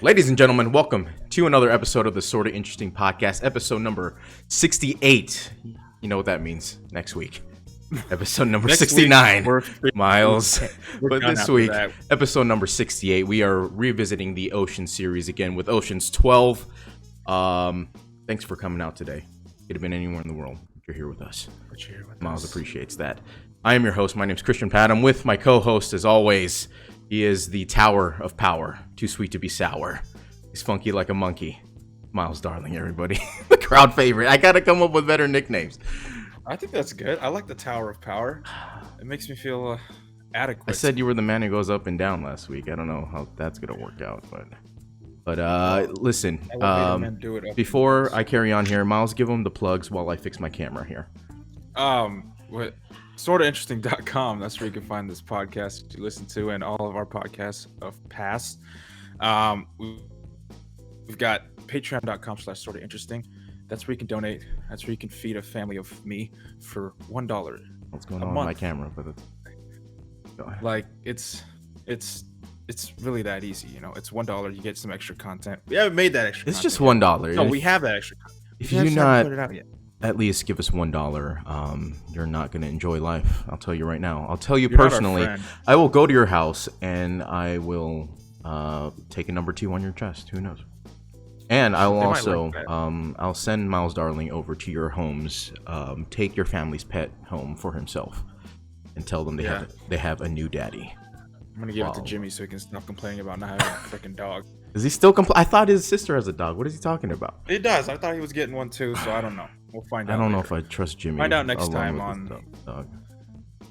Ladies and gentlemen, welcome to another episode of the Sorta Interesting podcast, episode number 68. You know what that means next week. Episode number 69. Miles. But this week, episode number 68, we are revisiting the Ocean series again with Ocean's 12. Thanks for coming out today. Could have been anywhere in the world. You're here with us. Miles appreciates that. I am your host. My name is Christian Pat. I'm with my co-host, as always. He is the Tower of Power. Too sweet to be sour. He's funky like a monkey. Miles Darling, everybody. The crowd favorite. I gotta come up with better nicknames. I think that's good. I like the Tower of Power. It makes me feel adequate. I said you were the man who goes up and down last week. I don't know how that's gonna work out, but listen. Before I carry on here, Miles, give them the plugs while I fix my camera here. SortaInteresting.com. That's where you can find this podcast to listen to and all of our podcasts of past. We've got patreon.com/sortainteresting. That's where you can donate. That's where you can feed a family of me for $1. What's going on with my camera? But it's really that easy, you know. It's $1. You get some extra content. We haven't made that extra. It's just $1. No, we have that extra content. If you not put it out yet, at least give us $1. You're not going to enjoy life. I'll tell you right now. I'll tell you personally. I will go to your house and I will take a number 2 on your chest. Who knows? And I will also I'll send Miles Darling over to your homes. Take your family's pet home for himself, and tell them they have a new daddy. I'm gonna give it to Jimmy so he can stop complaining about not having a freaking dog. Does he still I thought his sister has a dog. What is he talking about? He does. I thought he was getting one too, so I don't know. We'll find out. I don't know if I trust Jimmy. Find out next time on dog.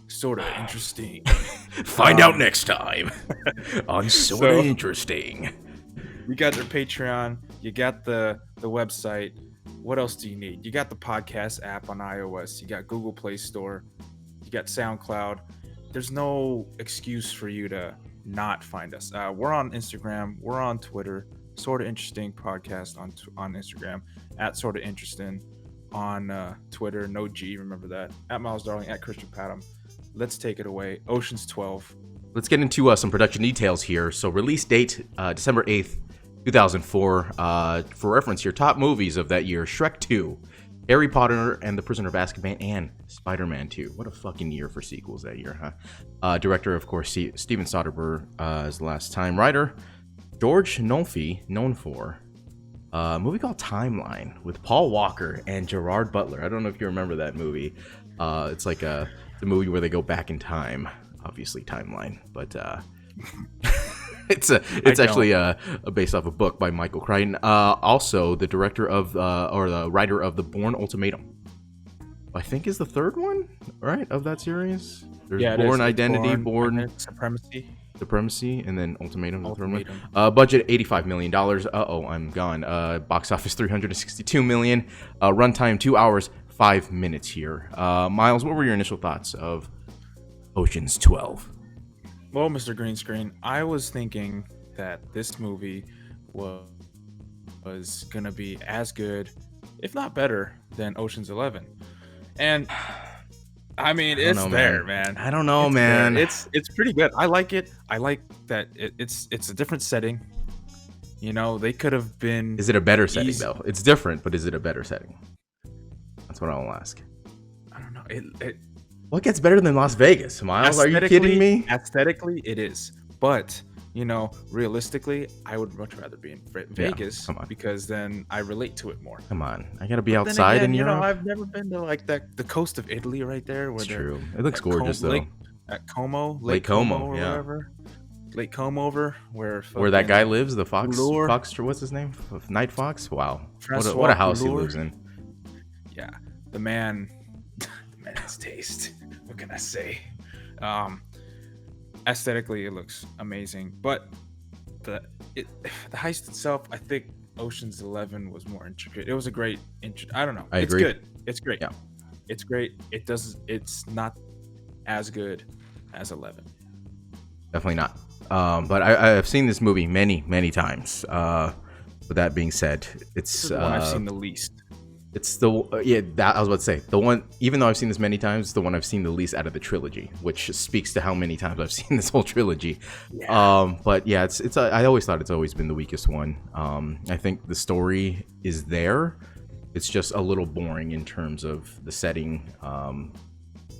Sorta Interesting. Find out next time on Sorta Interesting. You got their Patreon. You got the website. What else do you need? You got the podcast app on iOS. You got Google Play Store. You got SoundCloud. There's no excuse for you to not find us. We're on Instagram. We're on Twitter. Sorta Interesting Podcast on Instagram. At Sorta Interesting on Twitter. No G, remember that. At Miles Darling. At Christian Patton. Let's take it away. Ocean's 12. Let's get into some production details here. So release date December 8th, 2004. For reference, your top movies of that year: Shrek 2, Harry Potter and the Prisoner of Azkaban, and Spider-Man 2. What a fucking year for sequels that year, huh? Director, of course, Steven Soderbergh is the last time. Writer, George Nolfi, known for a movie called Timeline with Paul Walker and Gerard Butler. I don't know if you remember that movie. It's like the movie where they go back in time. Obviously, Timeline, but it's actually based off a book by Michael Crichton. Also, the director of or the writer of The Bourne Ultimatum. I think is the third one, right, of that series. There's Bourne Identity, Bourne Supremacy, and then Ultimatum. The third one. Budget $85 million. I'm gone. Box office $362 million. Runtime 2 hours 5 minutes here. Miles, what were your initial thoughts of Ocean's 12? Well, Mr. Green Screen, I was thinking that this movie was gonna be as good, if not better, than Ocean's 11. And I mean, it's there, man. I don't know, man. It's pretty good. I like it. I like that it's a different setting. You know, they could have been. Is it a better setting though? It's different, but is it a better setting? That's what I will ask. I don't know. What gets better than Las Vegas, Miles? Are you kidding me? Aesthetically, it is. But, you know, realistically, I would much rather be in Vegas because then I relate to it more. Come on. I got to be outside in Europe. You know, I've never been to like the coast of Italy right there. It's true. It looks gorgeous, though. At Como. Lake Como, or whatever. Lake Como over where that guy lives, the Fox, what's his name? Night Fox? Wow. What a house he lives in. Yeah. The man's taste. What can I say? Aesthetically, it looks amazing, but the heist itself, I think Ocean's 11 was more intricate. It was a great I don't know. It's good. It's great. Yeah. It's great. It's not as good as 11. Definitely not. But I've seen this movie many times. With that being said, it's the one I've seen the least. It's the yeah. That I was about to say the one. Even though I've seen this many times, it's the one I've seen the least out of the trilogy, which speaks to how many times I've seen this whole trilogy. Yeah. But yeah, I always thought it's always been the weakest one. I think the story is there. It's just a little boring in terms of the setting.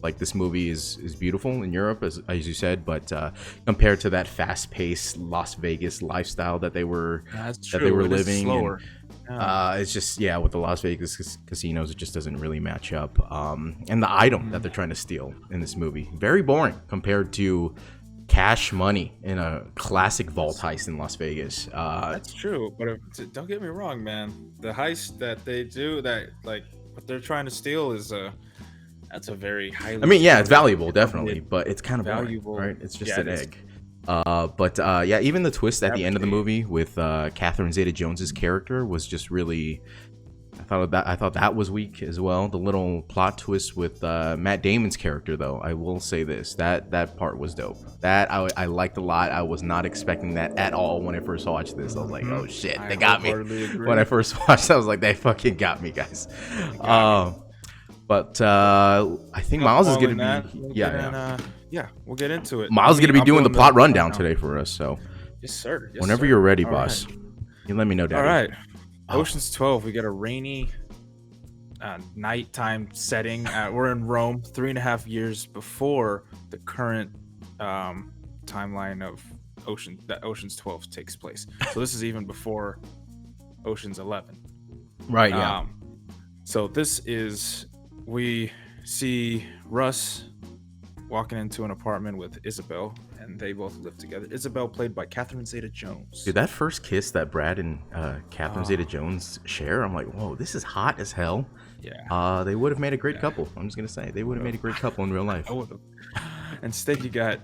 Like this movie is beautiful in Europe, as you said, but compared to that fast-paced Las Vegas lifestyle that they were living, slower. it's just with the Las Vegas casinos, it just doesn't really match up. And the item that they're trying to steal in this movie, very boring compared to Cash Money in a classic vault heist in Las Vegas. That's true, but don't get me wrong, man. The heist that they do, that like what they're trying to steal, is that's a very highly. I mean, yeah, it's valuable, definitely, but it's kind of valuable, boring, right? It's just an egg. But even the twist at the end of the movie with Catherine Zeta-Jones's character was just really. I thought that was weak as well. The little plot twist with Matt Damon's character, though, I will say this: that part was dope. That I liked a lot. I was not expecting that at all when I first watched this. I was like, oh shit, they got me. When I first watched, I was like, they fucking got me, guys. But I think Miles is gonna be we'll get into it. Miles is gonna be doing the plot rundown today for us. So yes, sir. Whenever you're ready, boss, you let me know, Daddy. All right. Ocean's 12. We got a rainy nighttime setting. We're in Rome, 3.5 years before the current timeline of Ocean's 12 takes place. So this is even before Ocean's 11. Right. Yeah. So this is, we see Russ walking into an apartment with Isabel, and they both live together. Isabel, played by Catherine Zeta-Jones. Dude, that first kiss that Brad and Catherine Zeta-Jones share, I'm like, whoa, this is hot as hell. Yeah. They would have made a great couple. I'm just gonna say they would have made a great couple in real life. I would have. Instead, you got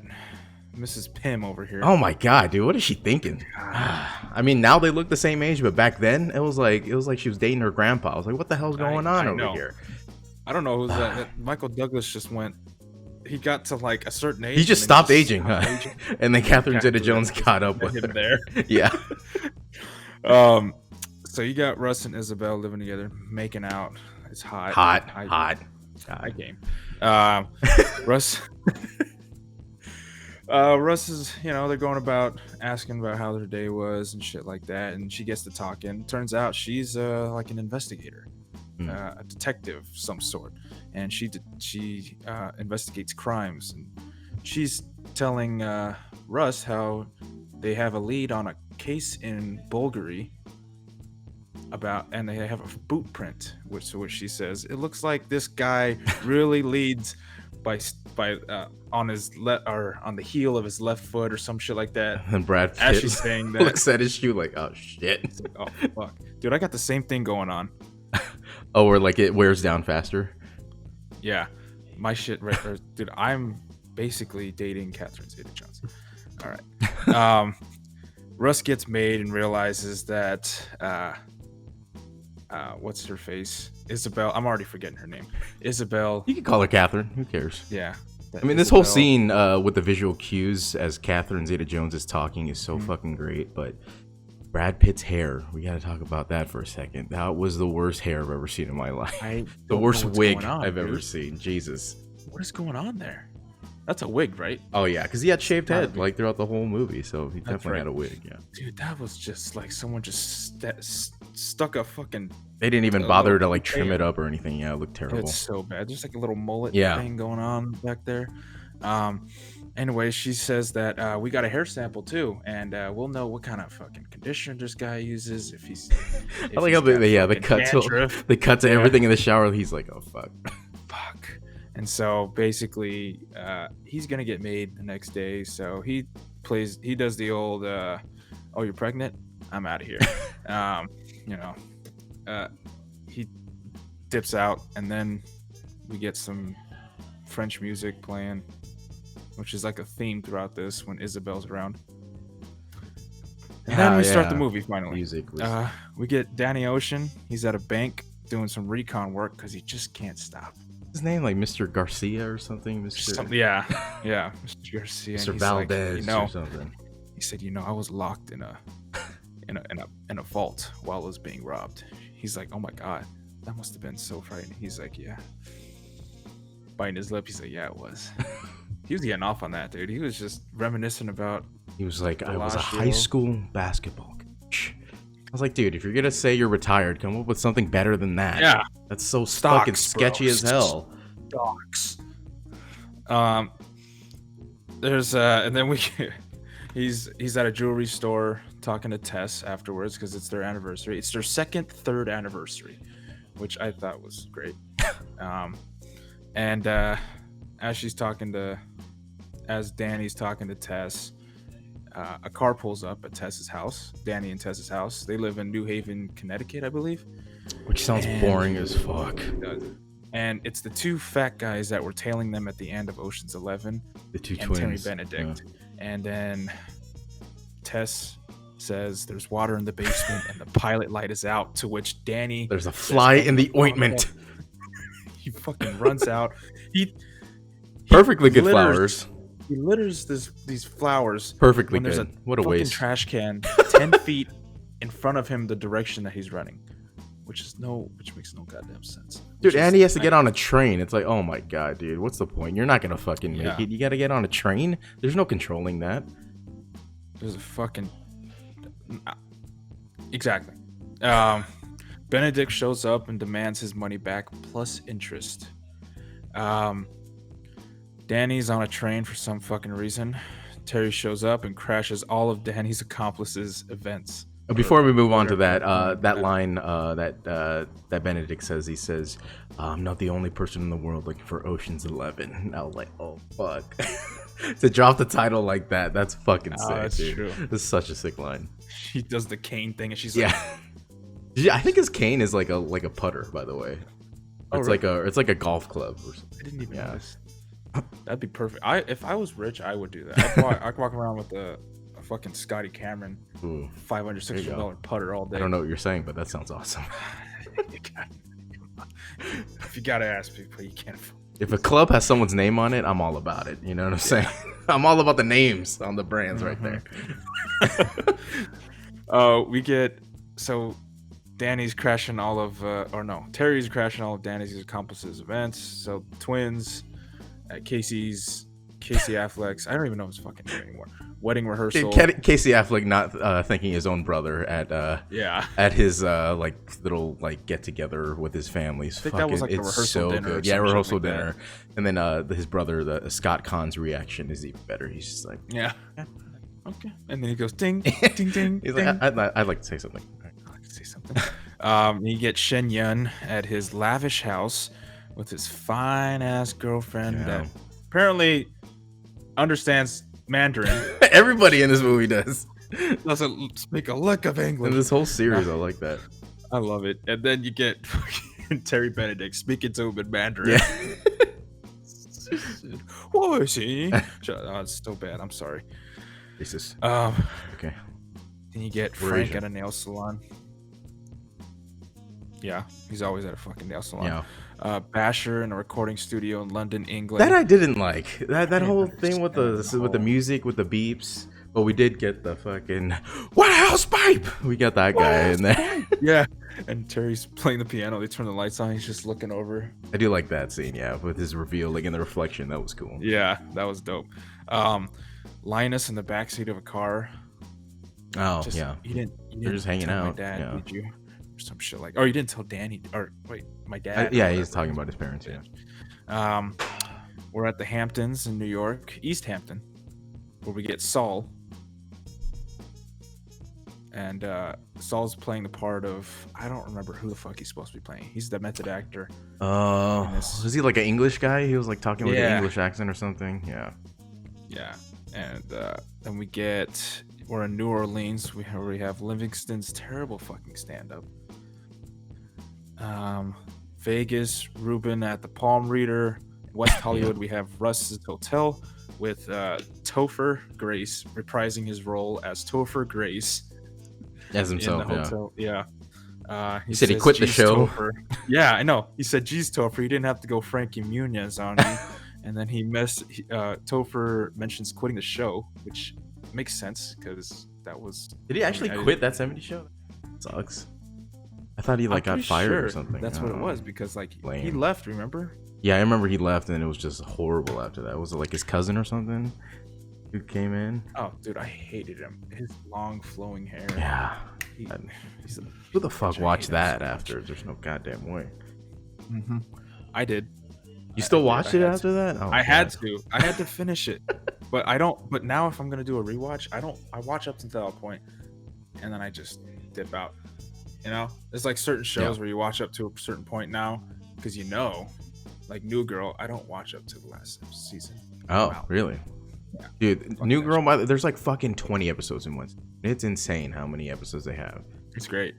Mrs. Pym over here. Oh my god, dude, what is she thinking? I mean, now they look the same age, but back then it was like she was dating her grandpa. I was like, what the hell's going on over here? I don't know who's that. Michael Douglas just went. He got to like a certain age. He just stopped aging, huh? And then Catherine Zeta-Jones caught up with him her. there. Yeah. So you got Russ and Isabel living together, making out. It's hot. High game. Russ. Russ is, they're going about asking about how their day was and shit like that, and she gets to talking. Turns out she's like an investigator, a detective of some sort, and she investigates crimes. And she's telling Russ how they have a lead on a case in Bulgaria and they have a boot print, which she says it looks like this guy really leads by on his on the heel of his left foot or some shit like that. And Brad Pitt as she's saying that, looks at his shoe like, oh shit. Like, oh fuck, dude, I got the same thing going on. Oh, or like it wears down faster. Yeah, my shit right there, dude. I'm basically dating Catherine Zeta-Jones. All right. Russ gets made and realizes that what's her face? Isabel. I'm already forgetting her name. Isabel. You can call her Catherine. Who cares? Yeah. I mean, this whole scene with the visual cues as Catherine Zeta-Jones is talking is so fucking great. But Brad Pitt's hair, we got to talk about that for a second. That was the worst hair I've ever seen in my life. The worst wig I've ever seen. Jesus. What is going on there? That's a wig, right? Oh, yeah, because he had shaved head like throughout the whole movie. So he definitely had a wig, yeah. Dude, that was just like someone just stuck a fucking... They didn't even bother to like trim it up or anything. Yeah, it looked terrible. It's so bad. There's like a little mullet thing going on back there. Anyway, she says that we got a hair sample too, and we'll know what kind of fucking conditioner this guy uses. If he's, I like how they cut to everything in the shower. He's like, oh fuck. And so basically, he's gonna get made the next day. So he does the old, oh, you're pregnant? I'm out of here. He dips out, and then we get some French music playing, which is like a theme throughout this when Isabel's around. And then we start the movie finally. Music was... we get Danny Ocean. He's at a bank doing some recon work because he just can't stop. His name like Mr. Garcia or something. Mr. Mr. Garcia. Mr. Valdez or something. He said, I was locked in a vault while I was being robbed. He's like, oh my god, that must have been so frightening. He's like, yeah. Biting his lip, he's like, yeah, it was. He was getting off on that, dude. He was just reminiscing about. He was like, I was a Bellagio. high school basketball coach. I was like, dude, if you're gonna say you're retired, come up with something better than that. Yeah. That's so Stocks, fucking sketchy bro. as hell. Stocks. There's and then he's at a jewelry store talking to Tess afterwards because it's their anniversary. It's their third anniversary, which I thought was great. And as Danny's talking to Tess, a car pulls up at Tess's house, Danny and Tess's house. They live in New Haven, Connecticut, I believe. Which sounds boring as fuck. And it's the two fat guys that were tailing them at the end of Ocean's 11. The two and twins. Terry Benedict. Yeah. And then Tess says there's water in the basement and the pilot light is out, to which Danny... There's a fly in the ointment. He fucking runs out. He perfectly good flowers. He litters these flowers. Perfectly when good. There's a what a waste. Trash can 10 feet in front of him the direction that he's running. Which makes no goddamn sense. Dude, and he has to get on a train. It's like, oh my god, dude, what's the point? You're not gonna fucking make it. You gotta get on a train? There's no controlling that. There's a fucking... Exactly. Benedict shows up and demands his money back plus interest. Danny's on a train for some fucking reason. Terry shows up and crashes all of Danny's accomplices' events. Before we move on to that, that line that Benedict says, he says, "I'm not the only person in the world looking for Ocean's 11." And I was like, "Oh fuck!" To drop the title like that, that's fucking sick, that's dude. true. That's such a sick line. She does the cane thing, and she's like, yeah. I think his cane is like a putter, by the way. It's really? It's like a golf club or something. I didn't even notice. That'd be perfect. If I was rich, I would do that. I'd walk around with a fucking Scotty Cameron $500-$600 putter all day. I don't know what you're saying, but that sounds awesome. If you gotta ask people, you can't. If a club has someone's name on it, I'm all about it. You know what I'm saying? I'm all about the names on the brands right there. Danny's crashing all of, Terry's crashing all of Danny's accomplices' events. So twins, Casey Affleck's, I don't even know his fucking name anymore. Wedding rehearsal. Casey Affleck not thanking his own brother at his little get together with his family. I think that was like a rehearsal dinner. Good. Yeah, rehearsal dinner. And then his brother, Scott Kahn's reaction is even better. He's just like, yeah. Okay. And then he goes ding, ding, ding. He's ding. like, I'd like to say something. You get Shen Yun at his lavish house with his fine ass girlfriend that apparently understands Mandarin. Everybody in this movie does. Doesn't speak a lick of English. In this whole series, I like that. I love it. And then you get Terry Benedict speaking to him in Mandarin. Yeah. What is he? Oh, it's so bad. I'm sorry. Jesus. Okay. Then you get Frank at a nail salon. Yeah, he's always at a fucking nail salon. Yeah. Basher in a recording studio in London, England. That I didn't like. That whole thing with the music, with the beeps. But we did get the fucking White House pipe. We got that guy in there. Yeah. And Terry's playing the piano. They turn the lights on. He's just looking over. I do like that scene, yeah, with his reveal, like in the reflection. That was cool. Yeah, that was dope. Linus in the backseat of a car. Oh, yeah. You didn't They're just hanging out. My dad, yeah. did you? Or some shit like. Oh, you didn't tell Danny. Or wait, my dad. Yeah, he's talking about his parents. Yeah. We're at the Hamptons in New York, East Hampton, where we get Saul. And Saul's playing the part of, I don't remember who the fuck he's supposed to be playing. He's the method actor. Is he like an English guy? He was like talking with an English accent or something. Yeah. Yeah. And then we're in New Orleans. We have Livingston's terrible fucking stand-up. Vegas, Ruben at the Palm Reader. West Hollywood, we have Russ's Hotel with Topher Grace reprising his role as Topher Grace. As himself, in the hotel. Yeah. He said he quit the show. Topher. Yeah, I know. He said, "Geez, Topher, you didn't have to go Frankie Muniz on me." And then Topher mentions quitting the show, which makes sense because that was. Did he actually quit that 70s show? Sucks. I thought he I'm like got pretty fired sure or something. that's I what don't it know. was because like he Lame. left. Remember? Yeah, I remember he left and it was just horrible after that. Was it like his cousin or something who came in? Oh, dude, I hated him. His long flowing hair. Yeah. He, he's a Who the fuck bitch. I watched hate him that so much. after? There's no goddamn way. I did. You still I did. watched I it had after that? Oh, I had God. to. I had to finish it. But I don't. But now, if I'm gonna do a rewatch, I watch up until that point, and then I just dip out. You know, there's like certain shows where you watch up to a certain point now, because like New Girl, I don't watch up to the last season. Oh, I'm out. really? Yeah. Dude, Fuck New that Girl, there's like fucking 20 episodes in one. It's insane how many episodes they have. It's great.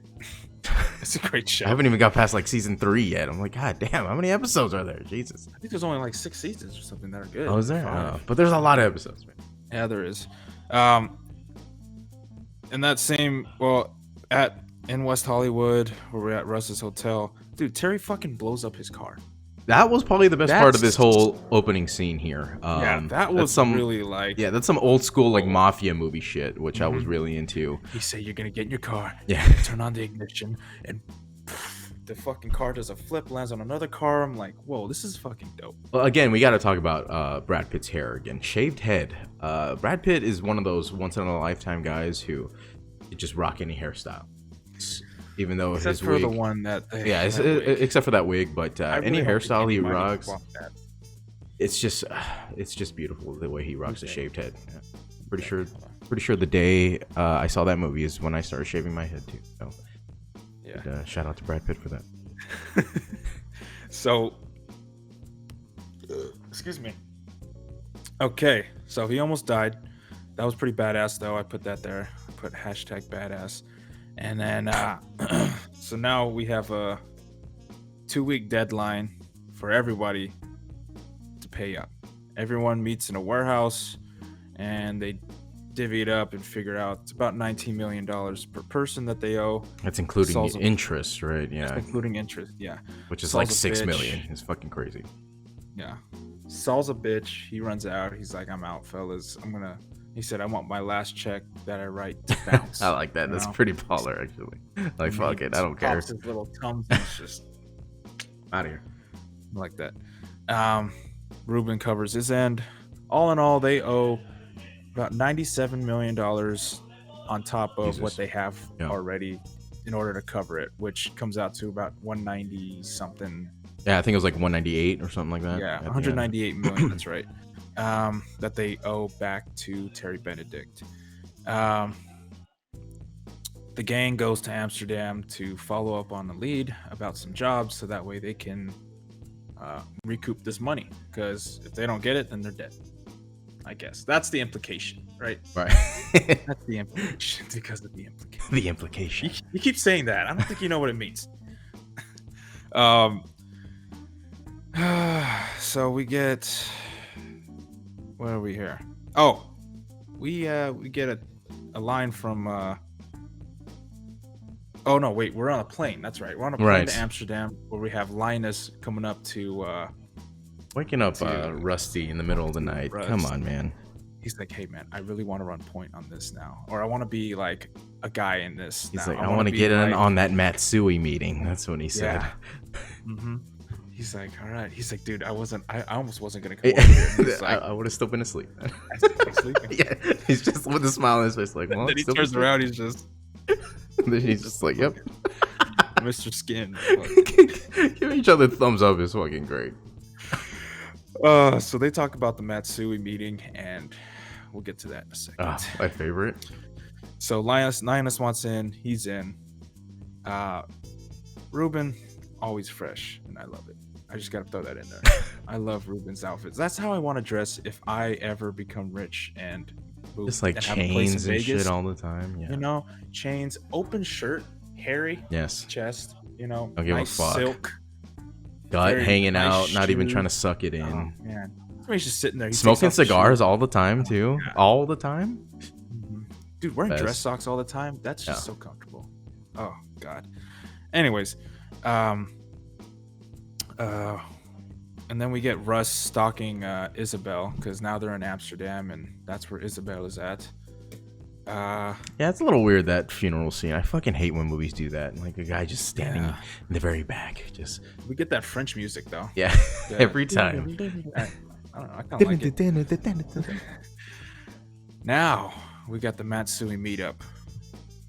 It's a great show. I haven't even got past like season 3 yet. I'm like, God damn, how many episodes are there? Jesus. I think there's only like 6 seasons or something that are good. Oh, is there? 5. Oh, but there's a lot of episodes, man. Yeah, there is. In that same, in West Hollywood, where we're at Russ's hotel, dude, Terry fucking blows up his car. That was probably the best part of this whole opening scene here. That was really like... Yeah, that's some old school like mafia movie shit, which I was really into. He said, you're gonna get in your car, Yeah. turn on the ignition, and the fucking car does a flip, lands on another car. I'm like, whoa, this is fucking dope. Well, again, we got to talk about Brad Pitt's hair again. Shaved head. Brad Pitt is one of those once in a lifetime guys who just rock any hairstyle. Even though Except his for wig, the one that... except for that wig, but any hairstyle he rocks, watch that. it's just beautiful the way he rocks a shaved head. Yeah. Pretty sure the day I saw that movie is when I started shaving my head too. So yeah, shout out to Brad Pitt for that. So, excuse me. Okay, so he almost died. That was pretty badass, though. I put that there. I put #badass. And then, so now we have a 2-week deadline for everybody to pay up. Everyone meets in a warehouse, and they divvy it up and figure out it's about $19 million per person that they owe. That's including interest, right? Yeah. That's including interest, yeah. Which is Saul's like a 6 bitch. million. It's fucking crazy. Yeah. Saul's a bitch. He runs out. He's like, I'm out, fellas. He said, I want my last check that I write to bounce. I like that. That's pretty baller, actually. Like, fuck it. I don't care. Pops his little thumbs and it's just Out of here. like that. Ruben covers his end. All in all, they owe about $97 million on top of what they have already in order to cover it, which comes out to about 190 something. Yeah, I think it was like 198 or something like that. Yeah, 198 million. That's right. That they owe back to Terry Benedict. The gang goes to Amsterdam to follow up on the lead about some jobs, so that way they can recoup this money. Because if they don't get it, then they're dead. I guess that's the implication, right? Right. That's the implication because of the implication. The implication. You keep saying that. I don't think you know what it means. So we get... Where are we here? Oh, we get a line from... Oh, no, wait. We're on a plane. That's right. We're on a plane to Amsterdam where we have Linus coming up to... Waking up Rusty in the middle of the night. Rust. Come on, man. He's like, hey, man, I really want to run point on this now. Or I want to be like a guy in this He's now. like, I want to get in on that Matsui meeting. That's what he said. Yeah. Mm-hmm. He's like, all right. He's like, dude, I almost wasn't going to come over here. He's like, I would have still been asleep. sleeping. Yeah, he's just with a smile on his face, like, well, Then he turns around, he's just... Then he's just like, yep. Mr. Skin. Giving each other thumbs up is fucking great. So they talk about the Matsui meeting, and we'll get to that in a second. My favorite. So Linus wants in. He's in. Ruben, always fresh, and I love it. I just gotta throw that in there. I love Ruben's outfits. That's how I want to dress if I ever become rich and move. Just like and have a place in chains and Vegas. shit all the time. Yeah. You know, chains, open shirt, hairy Yes. chest. You know, Don't give a nice fuck. silk. Gut Very hanging nice out, not even shoes. trying to suck it in. Oh man, somebody's just sitting there. He takes Smoking off the cigars shoes. all the time too. Yeah. All the time. Dude, wearing Best. dress socks all the time, that's just so comfortable. Oh god. Anyways, and then we get Russ stalking Isabel, because now they're in Amsterdam and that's where Isabel is at. Uh, Yeah, it's a little weird, that funeral scene. I fucking hate when movies do that. Like a guy just standing in the very back. Just we get that French music though. yeah, every time. I don't know. I kind of like it. Now we got the Matsui meetup.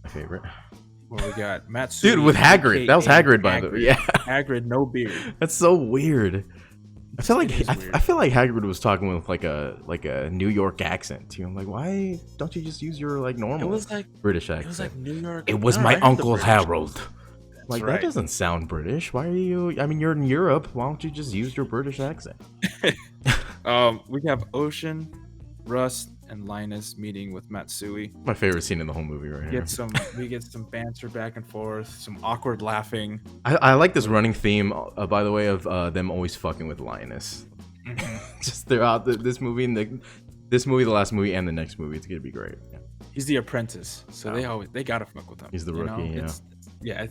My favorite. Where we got Matsui. Dude, with Hagrid. aka That was Hagrid, by the way. Yeah. Hagrid, no beard. That's so weird. I feel like weird. I feel like Hagrid was talking with like a New York accent. You know, like why don't you just use your like normal British accent? It was like New York. It was my Uncle Harold. That's Like right. that doesn't sound British. Why are you? I mean, you're in Europe. Why don't you just use your British accent? We have Ocean, Rust, and Linus meeting with Matsui. My favorite scene in the whole movie right here. We get some banter back and forth, some awkward laughing. I like this running theme, by the way, of them always fucking with Linus. Just throughout this movie and the last movie, and the next movie. It's gonna be great. Yeah. He's the apprentice, so they gotta fuck with him. He's the rookie.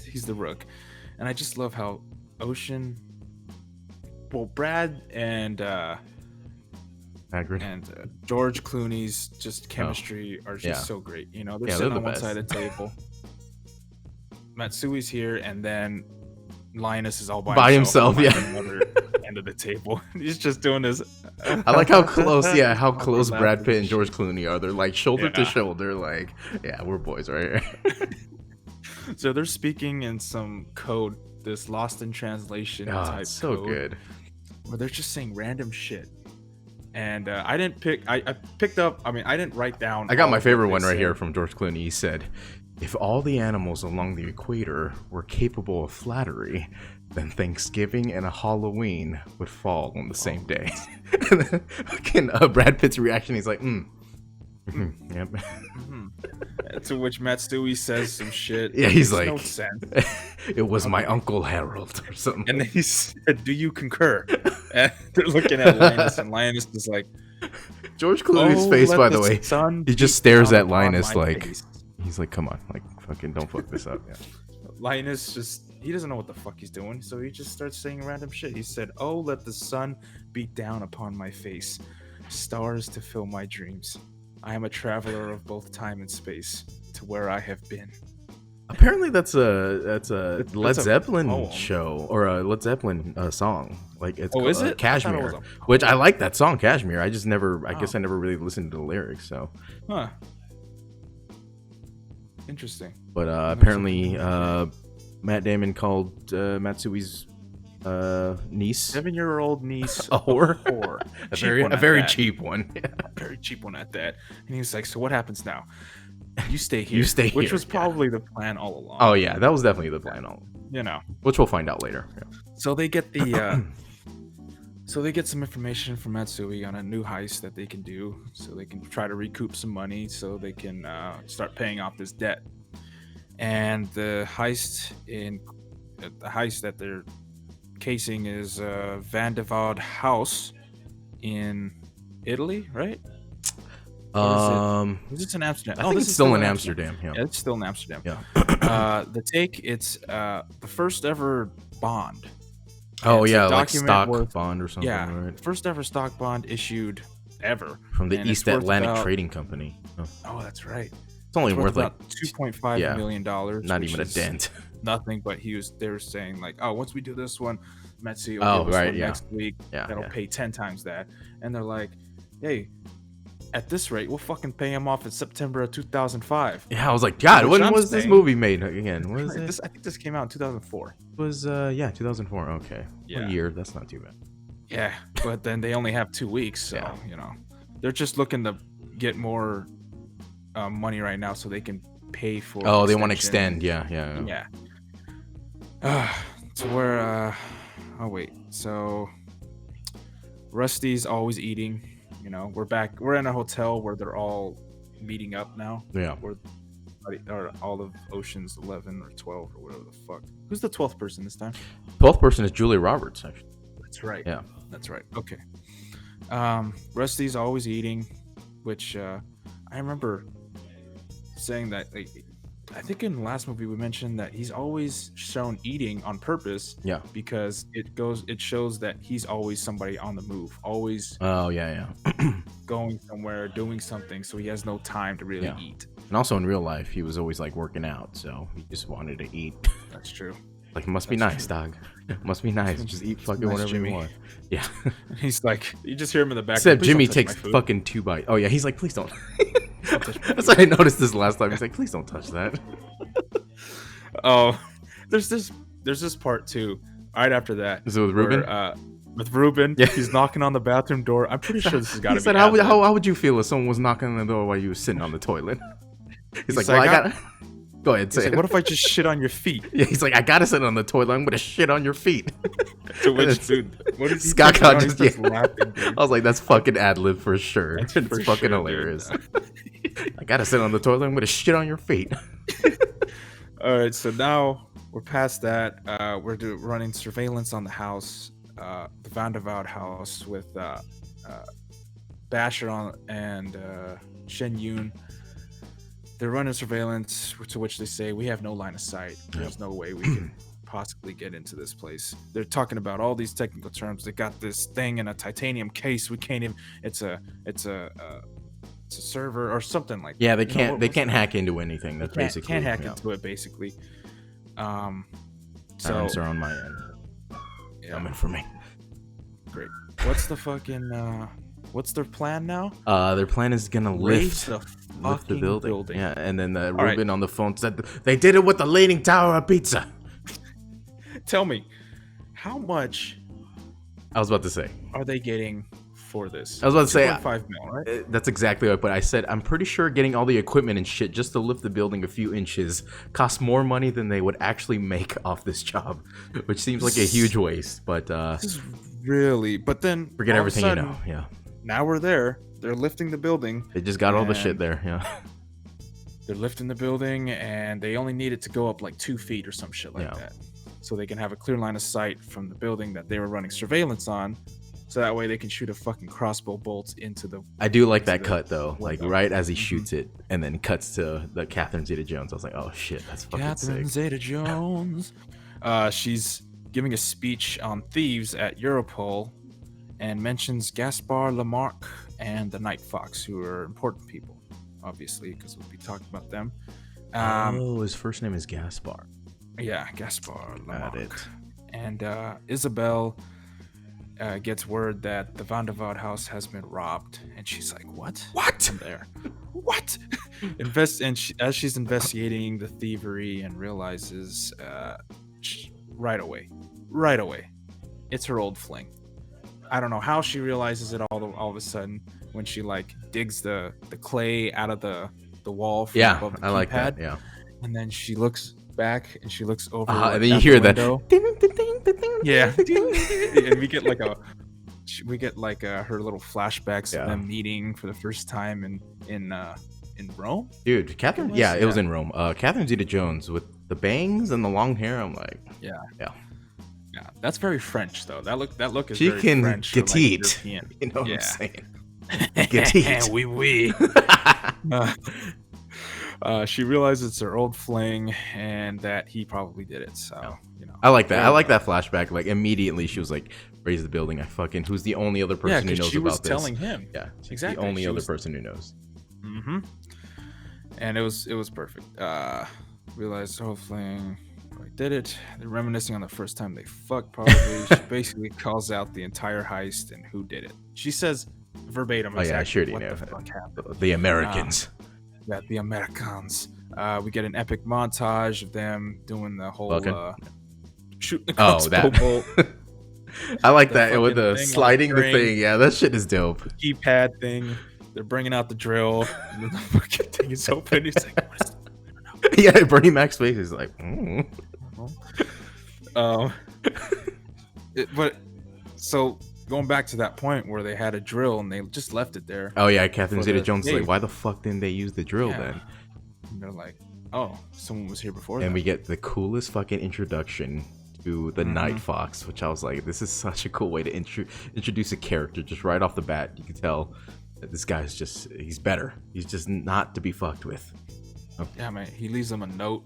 He's the rook, and I just love how Ocean, well, Brad and Hagrid. and George Clooney's just chemistry are just so great. You know, they're sitting on one side of the table. Matsui's here, and then Linus is all by himself. Yeah. On the other end of the table. He's just doing this. I like how close, how close Brad Pitt and George Clooney are. They're like shoulder to shoulder, like, yeah, we're boys right here. So they're speaking in some code, this lost in translation type it's so code, good. where they're just saying random shit. And I didn't pick. I picked up. I mean, I didn't write down. I got my favorite one right here from George Clooney. He said, "If all the animals along the equator were capable of flattery, then Thanksgiving and a Halloween would fall on the same day." And then fucking Brad Pitt's reaction, he's like, yep. To which Matsui says some shit. Yeah, he's Makes like, no sense. "It was my Uncle Harold," or something. And then he said, "Do you concur?" And they're looking at Linus, and Linus is like, George Clooney's face, by the way, he just stares at Linus like, he's like, "Come on, like, fucking don't fuck this up." Yeah. Linus he doesn't know what the fuck he's doing, so he just starts saying random shit. He said, "Oh, let the sun beat down upon my face, stars to fill my dreams. I am a traveler of both time and space to where I have been." Apparently, that's a Led Zeppelin poem. show or a Led Zeppelin song. Like it's is it? Cashmere, which I like that song Cashmere. I just never, I guess I never really listened to the lyrics. So, interesting. But apparently, Matt Damon called Matsui's niece, 7-year-old niece, a whore. a very cheap one. Very cheap one at that. And he was like, "So what happens now? You stay here." Which was probably the plan all along. Oh yeah, that was definitely the plan all. You know, which we'll find out later. Yeah. So they get the so they get some information from Matsui on a new heist that they can do, so they can try to recoup some money, so they can start paying off this debt. And the heist that they're casing is Van de Vaud house in Italy, right? Is this in Amsterdam? I think it's still in Amsterdam. Yeah, it's still in Amsterdam. Yeah. It's the first ever bond. Oh yeah, like stock bond or something. Yeah, right? First ever stock bond issued ever from the East Atlantic Trading Company. Oh, that's right. It's only worth like $2.5 million. Not even a dent. Nothing, but they were saying like, oh, once we do this one, Matsui will give us one next week. That'll pay 10 times that. And they're like, hey, at this rate, we'll fucking pay him off in September of 2005. Yeah, I was like, God, when was this movie made again? What is it? I think this came out in 2004. It was 2004. Okay, a year. That's not too bad. Yeah, but then they only have 2 weeks, so you know, they're just looking to get more money right now so they can pay for. Oh, they want to extend. Yeah. To where oh wait, so Rusty's always eating. You know, we're in a hotel where they're all meeting up now. Yeah. Or all of Ocean's 11 or 12 or whatever the fuck. Who's the 12th person this time? 12th person is Julia Roberts, actually. That's right. Yeah. That's right. Okay. Rusty's always eating, which I remember saying that, like, I think in the last movie we mentioned that he's always shown eating on purpose. Yeah. Because it shows that he's always somebody on the move, always. Oh yeah. Going somewhere, doing something, so he has no time to really eat. And also in real life, he was always like working out, so he just wanted to eat. That's true. Like, it must be nice, dog. It must be nice. Just eat fucking nice, whatever Jimmy. you want. Yeah. He's like, you just hear him in the back. Except "Please Jimmy don't touch takes my food." fucking 2 bites. Oh yeah, he's like, please don't. Don't touch my That's why I noticed this last time. He's like, please don't touch that. Oh, there's this part too. Right after that, Is it with Ruben? where, with Ruben, Yeah. he's knocking on the bathroom door. I'm pretty sure this has got to He be. said, ad-libbed. how would you feel if someone was knocking on the door while you were sitting on the toilet? He's like, well, I like, gotta... Go ahead, He's say like, it. what if I just shit on your feet? Yeah, he's like, I gotta sit on the toilet. I'm gonna shit on your feet. To which, dude, what is he Scott thinking? just He starts yeah. laughing, dude. I was like, that's fucking ad-lib for sure. That's It's for fucking sure, dude. hilarious. I gotta sit on the toilet. I'm gonna shit on your feet. All right, so now we're past that. We're running surveillance on the house, the Vandervoud house with Basher and Shen Yun. They're running surveillance, to which they say, we have no line of sight. There's no way we can possibly get into this place. They're talking about all these technical terms. They got this thing in a titanium case. We can't even. It's a server or something like. Yeah, they that. can't. They can't hack into anything. That's basically. Can't hack yeah. into it basically. So Terms are on my end. Coming for me. great. What's the fucking? What's their plan now? Their plan is gonna Raise lift the fucking building. Yeah, and then right. Ruben on the phone said they did it with the Leaning Tower of Pizza. Tell me, how much I was about to say. are they getting for this? I was about to say. 2.5 mil, right? That's exactly what I said. I'm pretty sure getting all the equipment and shit just to lift the building a few inches costs more money than they would actually make off this job, which seems like a huge waste. But This is really. But then forget all of a everything you sudden, know. Yeah, Now we're there. They're lifting the building. they just got all the shit And- there. Yeah, They're lifting the building, and they only need it to go up like 2 feet or some shit like Yeah. that, so they can have a clear line of sight from the building that they were running surveillance on. So that way they can shoot a fucking crossbow bolt into the. I do like that the cut though. Like window. right as he shoots it, and then cuts to the Catherine Zeta-Jones. I was like, oh shit, that's fucking Catherine sick. Zeta-Jones. She's giving a speech on thieves at Europol, and mentions Gaspar Lamarck and the Night Fox, who are important people, obviously, because we'll be talking about them. Oh, his first name is Gaspar. Yeah, Gaspar Got Lamarck. it. And Isabel gets word that the Vandervoud house has been robbed, and she's like, "What? What? I'm there? What?" As she's investigating the thievery, and realizes right away, it's her old fling. I don't know how she realizes it all of a sudden when she like digs the clay out of the wall from Yeah, above the I like keypad, that. Yeah. and then she looks back and she looks over, And then you at hear the that. window. Yeah, and we get like her little flashbacks Yeah. of them meeting for the first time in Rome. Dude, Catherine. was? Yeah, it was Yeah. in Rome. Catherine Zeta-Jones with the bangs and the long hair. I'm like, Yeah, Yeah. that's very French though. That look is she very can French for, like, petite. European. You know what Yeah. I'm saying? Petite. Oui, oui. She realizes it's her old fling and that he probably did it. So, you know. I like that. I Very like well. that flashback. Like immediately, she was like, "Raise the building." I fucking. Who's the only other Yeah, person who because knows she was about this? telling him. Yeah, she's Exactly, the only she other was- person who knows. Mm-hmm. And it was perfect. Realized the whole fling. I did it. They're reminiscing on the first time they fucked. Probably. She basically calls out the entire heist and who did it. She says verbatim. Oh yeah, I exactly sure do what know. the fuck happened. The Americans. Yeah, the Americans. We get an epic montage of them doing the whole Fucking. shooting the Oh, crossbow that. bolt, I like the that with fucking the thing on sliding the the string. thing. Yeah, that shit is dope. keypad thing. They're bringing out the drill. And then the fucking thing is open. He's like, "What is that?" Yeah, Bernie Mac's face is like. But so going back to that point where they had a drill and they just left it there. Oh yeah, Catherine For the Zeta-Jones is like, cave. why the fuck didn't they use the drill Yeah. then? And they're like, "Oh, someone was here before." And them." we get the coolest fucking introduction to the Mhm. Night Fox, which I was like, this is such a cool way to introduce a character just right off the bat. You can tell that this guy's he's better. He's just not to be fucked with. Yeah, man. He leaves them a note.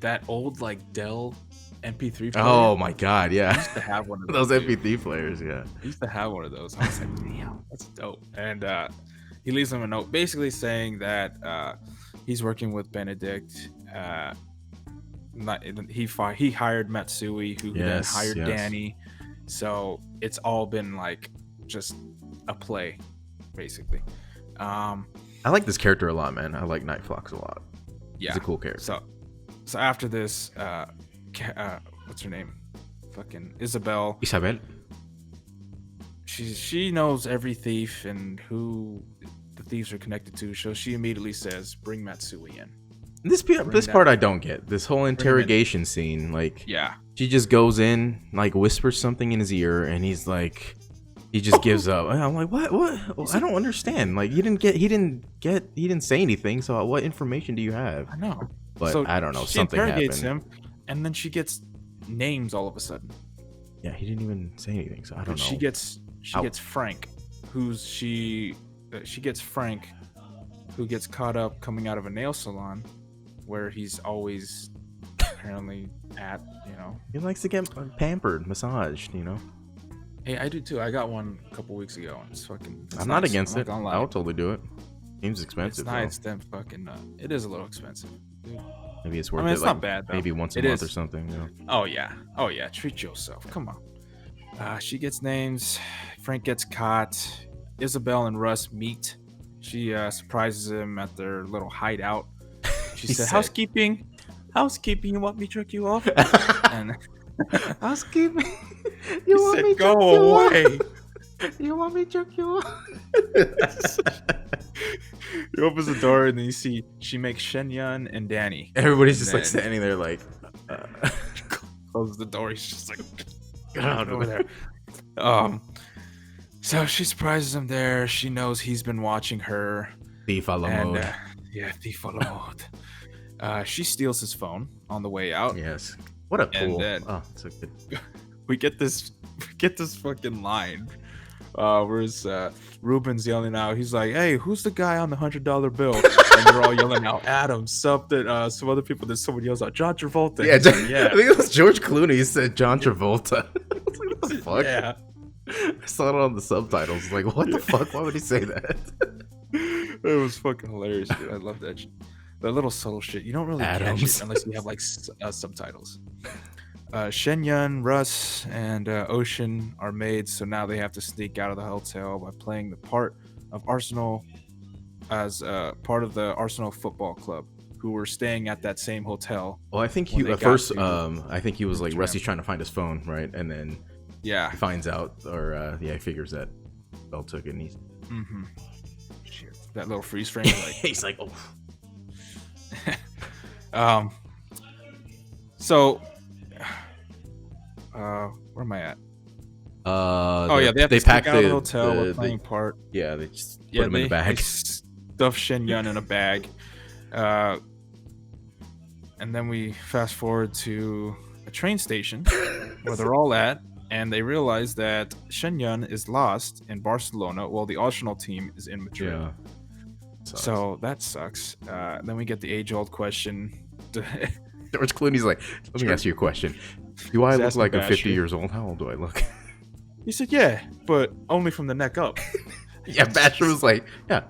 That old like Dell MP3 player. Oh my god, I yeah. used to have one of Those those. dude. MP3 players, yeah. I used to have one of those. I was like, damn, that's dope. And he leaves them a note basically saying that he's working with Benedict. He hired Matsui, who then hired Danny. So it's all been like just a play, basically. I like this character a lot, man. I like Night Fox a lot. Yeah, he's a cool character. So after this, what's her name? Fucking Isabel. She knows every thief and who the thieves are connected to, so she immediately says, "Bring Matsui in." This part I don't get. This whole interrogation scene, like, she just goes in, like, whispers something in his ear, and he's like, he just gives up. And I'm like, what? Well, I don't understand. Like, he didn't say anything. So what information do you have? I know, but so I don't know. She Something interrogates happened. him, and then she gets names all of a sudden. Yeah, he didn't even say anything. So I don't know. She gets Frank, who gets Frank, who gets caught up coming out of a nail salon, where he's always apparently at, He likes to get pampered, massaged, Hey, I do too. I got one a couple weeks ago, and it's I'm not against it. I'll totally do it. Seems expensive. It's nice. Then fucking. It is a little expensive. Dude. Maybe it's worth it. It's not bad though. Maybe once a month or something. Oh yeah. Treat yourself. Come on. She gets names. Frank gets caught. Isabel and Russ meet. She surprises him at their little hideout. She said, "Housekeeping. You want me to jerk you off?" And housekeeping. You want me to go away? You want me to jerk you off? He opens the door and then she makes Shenyun and Danny. Everybody's just like standing there, like closes the door. He's just like, get out over there. So she surprises him there. She knows he's been watching her. Thief a la mode. Thief a la mode. She steals his phone on the way out. Yes. What a tool. Then, it's a good. We get this fucking line. Where's Ruben's yelling out? He's like, "Hey, who's the guy on the $100 bill?" And they're all yelling out, "Adam, something." Some other people. Then someone yells out, "John Travolta." Yeah, I think it was George Clooney. He said John Travolta. I was like, what the fuck? Yeah. I saw it on the subtitles. Like, what the fuck? Why would he say that? It was fucking hilarious, dude. I love that shit. That little subtle shit. You don't really catch it unless you have like subtitles. Shenyun, Russ, and Ocean are maids, so now they have to sneak out of the hotel by playing the part of Arsenal as part of the Arsenal Football Club, who were staying at that same hotel. Well, I think at first, I think he was like, Rusty's trying to find his phone, right? And then he finds out, or he figures that Bell took it, and he's that little freeze frame. Like, he's like, So, where am I at? They pack out of the hotel. We're playing part. Yeah, they just put him in a bag. They stuff Shenyun in a bag. And then we fast forward to a train station where they're all at, and they realize that Shenyun is lost in Barcelona while the Arsenal team is in Madrid. Yeah. So that sucks. Then we get the age-old question. George Clooney's like, let me ask you a question. Do I look like I'm 50 years old? How old do I look? He said, yeah, but only from the neck up. Yeah, Basher was like, yeah,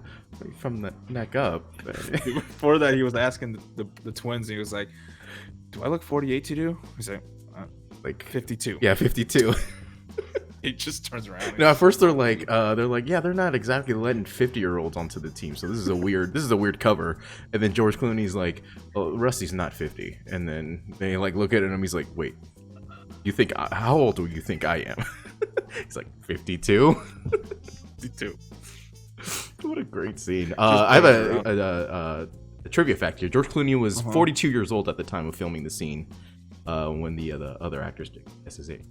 from the neck up. Before that, he was asking the twins, and he was like, do I look 48 to you? He's like 52. Yeah, 52. He just turns around. No, at first they're like, yeah, they're not exactly letting 50-year-olds onto the team, so this is a weird cover. And then George Clooney's like, oh, Rusty's not 50. And then they like look at him, he's like, wait, you think how old do you think I am? He's like 52. 52. What a great scene. I have a trivia fact here. George Clooney was 42 years old at the time of filming the scene when the other actors did SSA.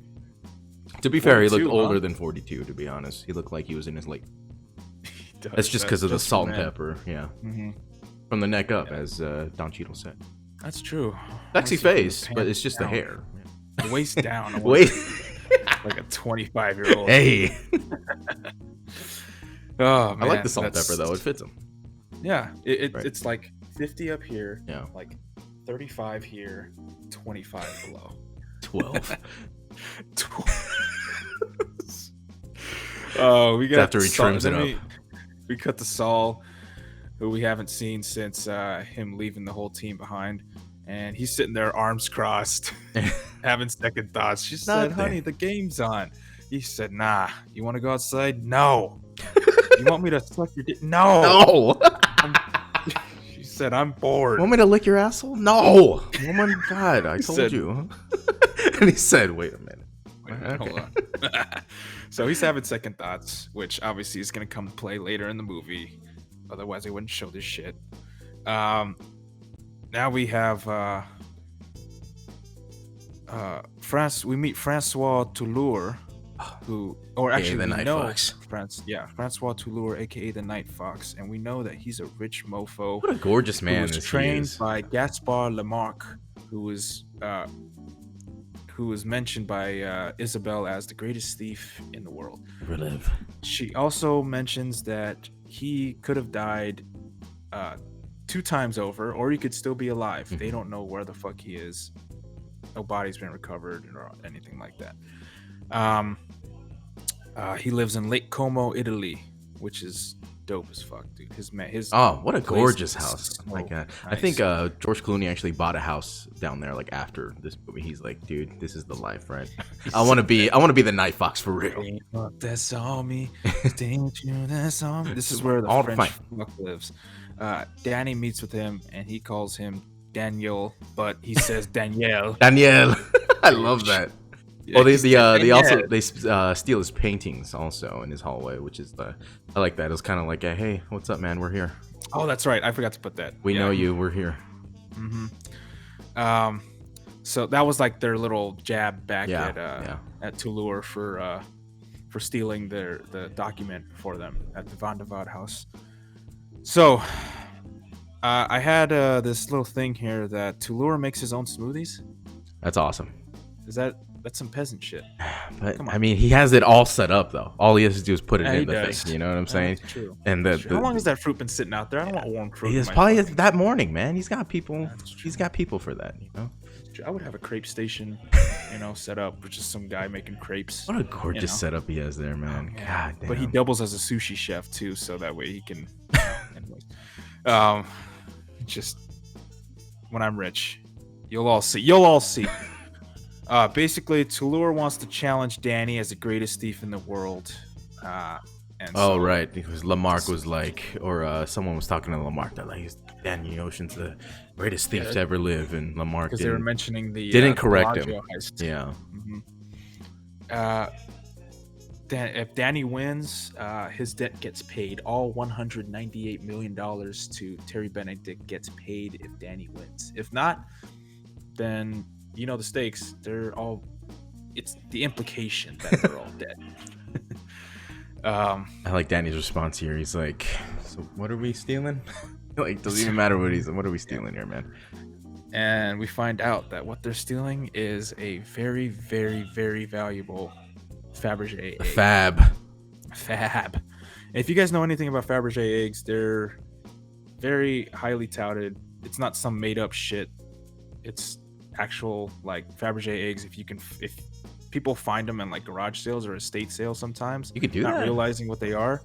To be fair, he looked older than 42, to be honest. He looked like he was in his late. That's just because of the salt and pepper, yeah. Mm-hmm. From the neck up, as Don Cheadle said. That's true. Sexy face, but it's just the hair. The waist down. Like a 25-year-old. Hey. Oh, man. I like the salt and pepper, though. It fits him. Yeah. It's like 50 up here. Yeah. Like 35 here, 25 below. 12. Oh, we got after he trims it up. We cut to Saul. who we haven't seen since him leaving the whole team behind. And he's sitting there, arms crossed, having second thoughts. She said, honey, the game's on. He said, nah. You want to go outside? No. You want me to suck your dick? No. No. She said, I'm bored. Want me to lick your asshole? No. Oh my God, I told said, you. And he said, wait a minute. Hold on. So he's having second thoughts, which obviously is going to come to play later in the movie. Otherwise, they wouldn't show this shit. Now we have we meet Francois Toulour, who, or actually we know Francois Toulour, aka the Night Fox, and we know that he's a rich mofo. What a gorgeous man! Who was trained by Gaspard Lamarck, who was mentioned by Isabel as the greatest thief in the world. Relive. She also mentions that he could have died 2 times over, or he could still be alive. They don't know where the fuck he is. No body's been recovered or anything like that. He lives in Lake Como, Italy, which is dope as fuck, dude. What a gorgeous house! Like, nice. I think George Clooney actually bought a house down there. Like after this movie, he's like, dude, this is the life, right? I want to be the Night Fox for real. That's all me. That's all me. This is where the French fuck lives. Danny meets with him, and he calls him Daniel, but he says Danielle. Danielle. I love that. Yeah, they steal his paintings also in his hallway, which is I like that. It's kind of like, hey, what's up, man? We're here. Oh, that's right. I forgot to put that. We know you. We're here. So that was like their little jab back at Toulour for stealing the document for them at the Van de Vaart house. So I had this little thing here that Toulour makes his own smoothies. That's awesome. That's some peasant shit. But I mean, he has it all set up though. All he has to do is put it in the thing. You know what I'm saying? That's true. And how long has that fruit been sitting out there? I don't want warm fruit. It's probably that morning, man. He's got people. He's got people for that. You know. I would have a crepe station, set up with just some guy making crepes. What a gorgeous setup he has there, man. Oh, God damn. But he doubles as a sushi chef too, so that way he can. Anyways, just when I'm rich, you'll all see. Basically, Toulour wants to challenge Danny as the greatest thief in the world. Right, because Lamarck was like, or someone was talking to Lamarck that like, Danny Ocean's the greatest thief to ever live, and Lamarck because they were mentioning didn't correct him. Heist. Yeah. If Danny wins, his debt gets paid. All $198 million to Terry Benedict gets paid if Danny wins. If not, then you know the stakes. It's the implication that they're all dead. I like Danny's response here. He's like, so what are we stealing? Like, doesn't even matter what are we stealing here, man? And we find out that what they're stealing is a very, very, very valuable Fabergé egg. Fab. If you guys know anything about Fabergé eggs, they're very highly touted. It's not some made up shit. It's actual like Fabergé eggs. If people find them in like garage sales or estate sales, sometimes you could do not that, realizing what they are,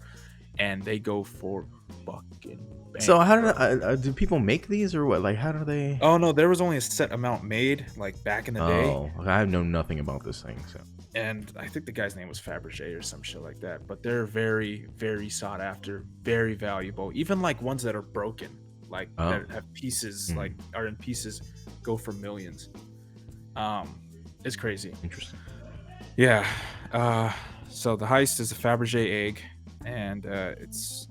and they go for fucking. So how do people make these or what? Like how do they? Oh no, there was only a set amount made like back in the day. Oh, I know nothing about this thing. So. And I think the guy's name was Fabergé or some shit like that. But they're very, very sought after, very valuable. Even like ones that are broken, like that have pieces, like are in pieces, go for millions. It's crazy. Interesting. Yeah. So the heist is a Fabergé egg, and it's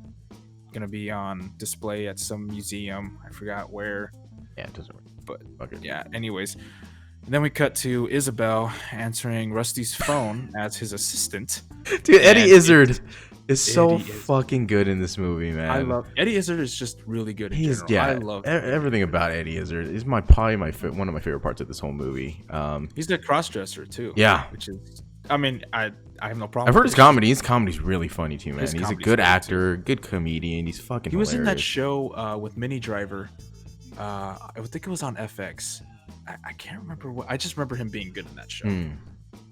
gonna be on display at some museum. I forgot where. Yeah, it doesn't. But yeah. Anyways. And then we cut to Isabel answering Rusty's phone as his assistant. Dude, Eddie Izzard is so fucking good in this movie, man. I love Eddie Izzard is just really good. I love everything about Eddie Izzard. Is probably one of my favorite parts of this whole movie. He's a cross-dresser too. Yeah, which is, I mean, I have no problem. I've heard his comedy. His comedy's really funny too, man. He's a good actor, good comedian. He's fucking. He was hilarious. in that show with Minnie Driver. I think it was on FX. I can't remember what. I just remember him being good in that show.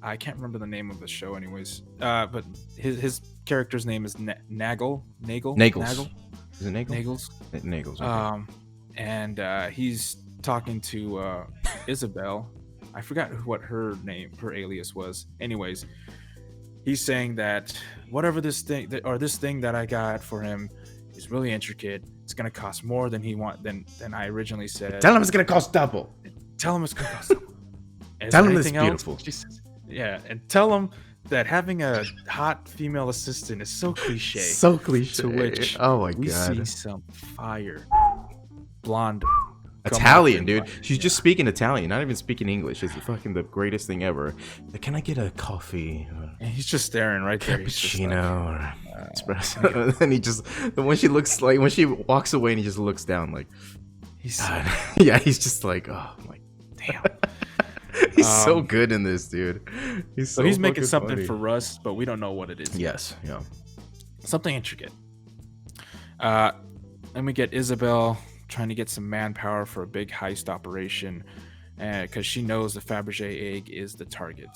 I can't remember the name of the show, anyways. But his character's name is Nagel. Is it Nagel? Nagels. Nagels. Okay. And he's talking to Isabel. I forgot what her alias was. Anyways, he's saying that whatever this thing that I got for him is really intricate. It's gonna cost more than than I originally said. Tell him it's gonna cost double. Tell him it's gonna cost double. Tell him it's beautiful. She says, yeah, and tell him that having a hot female assistant is so cliche. So cliche. To which oh my we god. see some fire blonde Italian, dude. She's just speaking Italian, not even speaking English. It's fucking the greatest thing ever. Like, can I get a coffee? And he's just staring right there. Cappuccino or espresso. And he just, when she looks like, when she walks away and he just looks down, like, yeah, he's just like, oh my damn. He's so good in this, dude. He's making something funny for Russ, but we don't know what it is. Yes, yeah. Something intricate. Then we get Isabel trying to get some manpower for a big heist operation, because she knows the Fabergé egg is the target.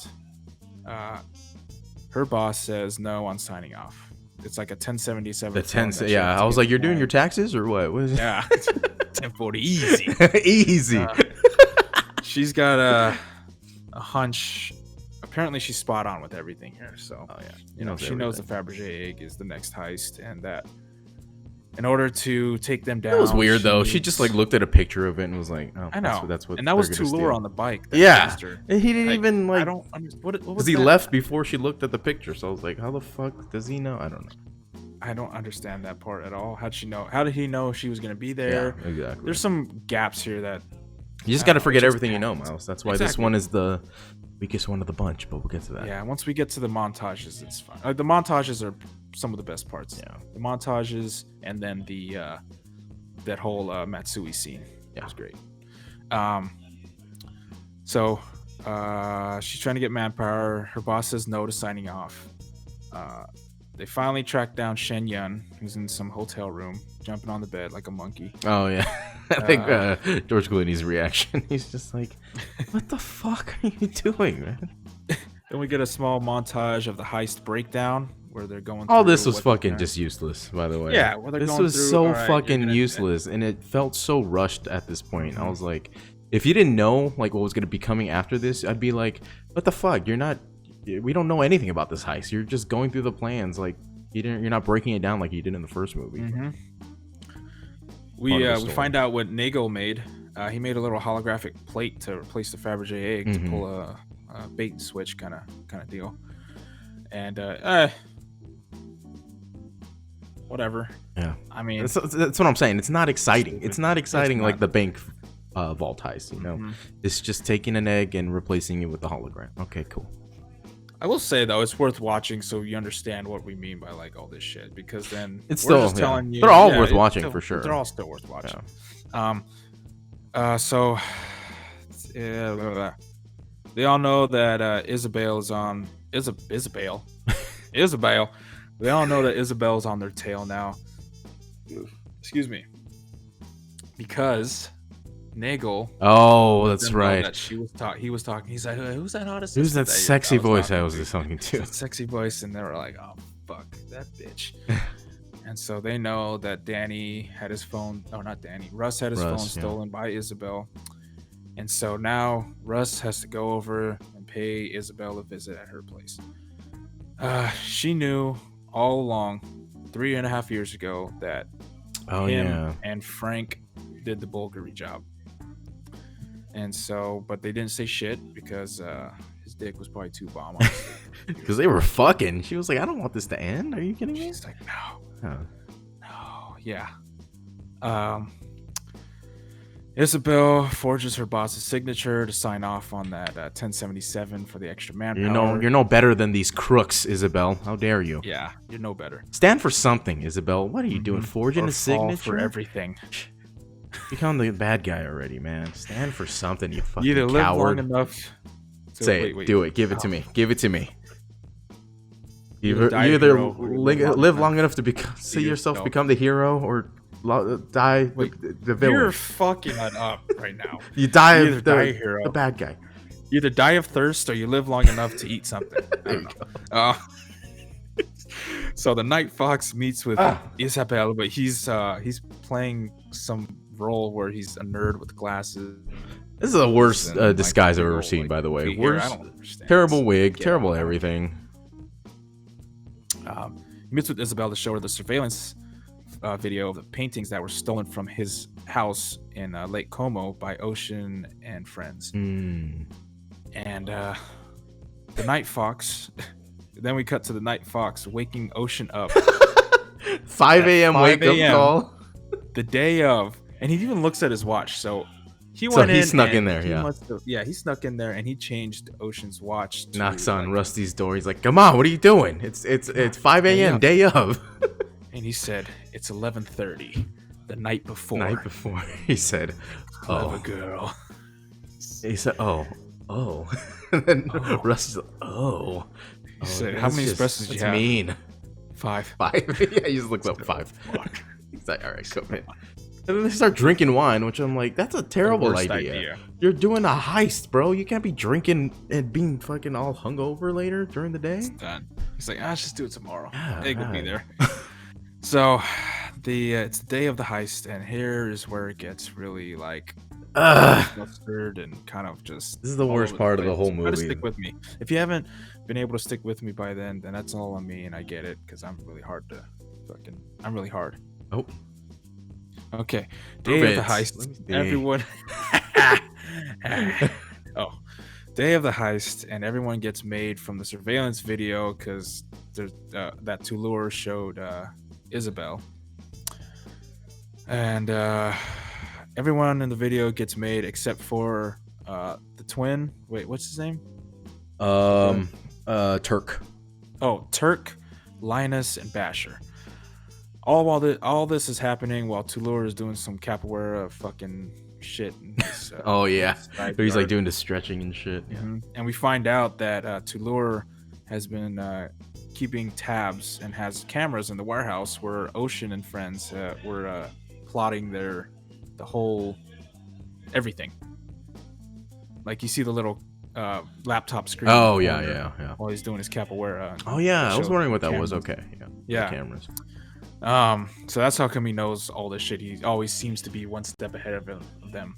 Her boss says no on signing off. It's like a 1077. Yeah, I was like, you're doing your taxes or what? What is it? Yeah, 1040 easy. Easy. She's got a hunch. Apparently, she's spot on with everything here. So, she knows the Fabergé egg is the next heist, and that in order to take them down. It was weird though. She just like looked at a picture of it and was like, "Oh, I know." That's what. And that was Toulour on the bike. Yeah, he didn't even like. I don't understand. What was because he left before she looked at the picture. So I was like, "How the fuck does he know?" I don't know. I don't understand that part at all. How'd she know? How did he know she was gonna be there? Yeah, exactly. There's some gaps here that you just got to forget everything you know, Miles. That's why this one is the weakest one of the bunch. But we'll get to that. Yeah, once we get to the montages, it's fine. The montages are some of the best parts. Yeah, the montages and then the that whole Matsui scene. Yeah, was great. So she's trying to get manpower. Her boss says no to signing off. They finally track down Shen Yun, who's in some hotel room, jumping on the bed like a monkey. Oh, yeah. I think George Clooney's reaction, he's just like, what the fuck are you doing, man? Then we get a small montage of the heist breakdown, where they're going all this was fucking just useless, by the way. Yeah, this was so fucking useless, and it felt so rushed at this point. I was like, if you didn't know like what was going to be coming after this, I'd be like, what the fuck? We don't know anything about this heist. You're just going through the plans, like you're not breaking it down like you did in the first movie. We find out what Nagel made. He made a little holographic plate to replace the Fabergé egg to pull a bait and switch kind of deal. And whatever. Yeah. I mean, that's what I'm saying. It's not exciting. It's not exciting like the bank vault heist. You know, it's just taking an egg and replacing it with the hologram. Okay, cool. I will say though, it's worth watching so you understand what we mean by like all this shit, because then it's still just telling you they're all worth watching for sure. They're all still worth watching. Yeah. So they all know that Isabel is on Isabel. Isabel. They all know that Isabel's on their tail now. Excuse me. Because Nagel. Oh, that's right. That he was talking. He's like, "Who's that hot assistant?" Who's that sexy voice I was talking to? Sexy voice, and they were like, "Oh fuck that bitch." And so they know that Danny had his phone. Oh, not Danny. Russ had his phone stolen by Isabel, and so now Russ has to go over and pay Isabel a visit at her place. She knew all along, 3.5 years ago, that him and Frank did the Bulgari job. And so, but they didn't say shit because his dick was probably too bomb. Because they were fucking. She was like, I don't want this to end. Are you kidding me? She's like, no. Yeah. Isabel forges her boss's signature to sign off on that 1077 for the extra manpower. You're no better than these crooks, Isabel. How dare you? Yeah, you're no better. Stand for something, Isabel. What are you doing? Forging a signature for everything. Become the bad guy already, man. Stand for something, you fucking either live coward. Long enough to, Say it. Do it. Give it to me. Give it to me. You either live long enough to see yourself become the hero, or die the villain. You're fucking that up right now. You die of the bad guy. You either die of thirst or you live long enough to eat something. I don't know. So the Night Fox meets with Ah. Isabel, but he's playing some role where he's a nerd with glasses. This is the worst and, like, disguise I've big ever old, seen, like, by the way. goofy hair. I Worst, don't understand. terrible wig, Get terrible out. everything. He meets with Isabel to show her the surveillance video of the paintings that were stolen from his house in Lake Como by Ocean and friends. Mm. And the Night Fox. Then we cut to the Night Fox waking Ocean up 5 a.m. wake up call. the day of, and he even looks at his watch. So he went in. He snuck in and there. he Yeah. he snuck in there and he changed Ocean's watch. To, Knocks on like, Rusty's door. He's like, "Come on, what are you doing? It's 5 a.m. day of." And he said, "It's 11:30, the night before." Night before. He said, Clever "Oh, girl." He said, "Oh." And then Oh. Rusty's like, "Oh." He said, "How many espressos do you That's have?" mean. 5. 5. Yeah, he just looks up 5. He's like, "All right, go man." And then they start drinking wine, which I'm like, that's a terrible worst idea. idea. You're doing a heist, bro. You can't be drinking and being fucking all hungover later during the day. Done. He's like, let's just do it tomorrow. Yeah, Egg will be right. there. So, it's the day of the heist, and here is where it gets really like mustard and kind of just. This is the all worst over part of the place. whole Try to movie. stick with me. If you haven't been able to stick with me by then that's all on me, and I get it because I'm really hard to fucking. I'm really hard. Oh, Okay, day of the Let me heist. see. Everyone. Oh, day of the heist, and everyone gets made from the surveillance video because there's that Toulour showed Isabel, and everyone in the video gets made except for the twin. Wait, what's his name? Turk. Oh, Turk, Linus, and Basher. All this is happening while Toulour is doing some capoeira fucking shit. In his, Oh yeah, side he's like yard. doing the stretching and shit. Yeah. Mhm. And we find out that Toulour has been keeping tabs and has cameras in the warehouse where Ocean and friends were plotting the whole everything. Like you see the little laptop screen. in the Oh yeah, corner yeah. While he's doing his capoeira. Oh yeah, I was shows wondering what that cameras. was. Okay, yeah. Yeah. The cameras. So that's how come he knows all this shit. He always seems to be one step ahead of them.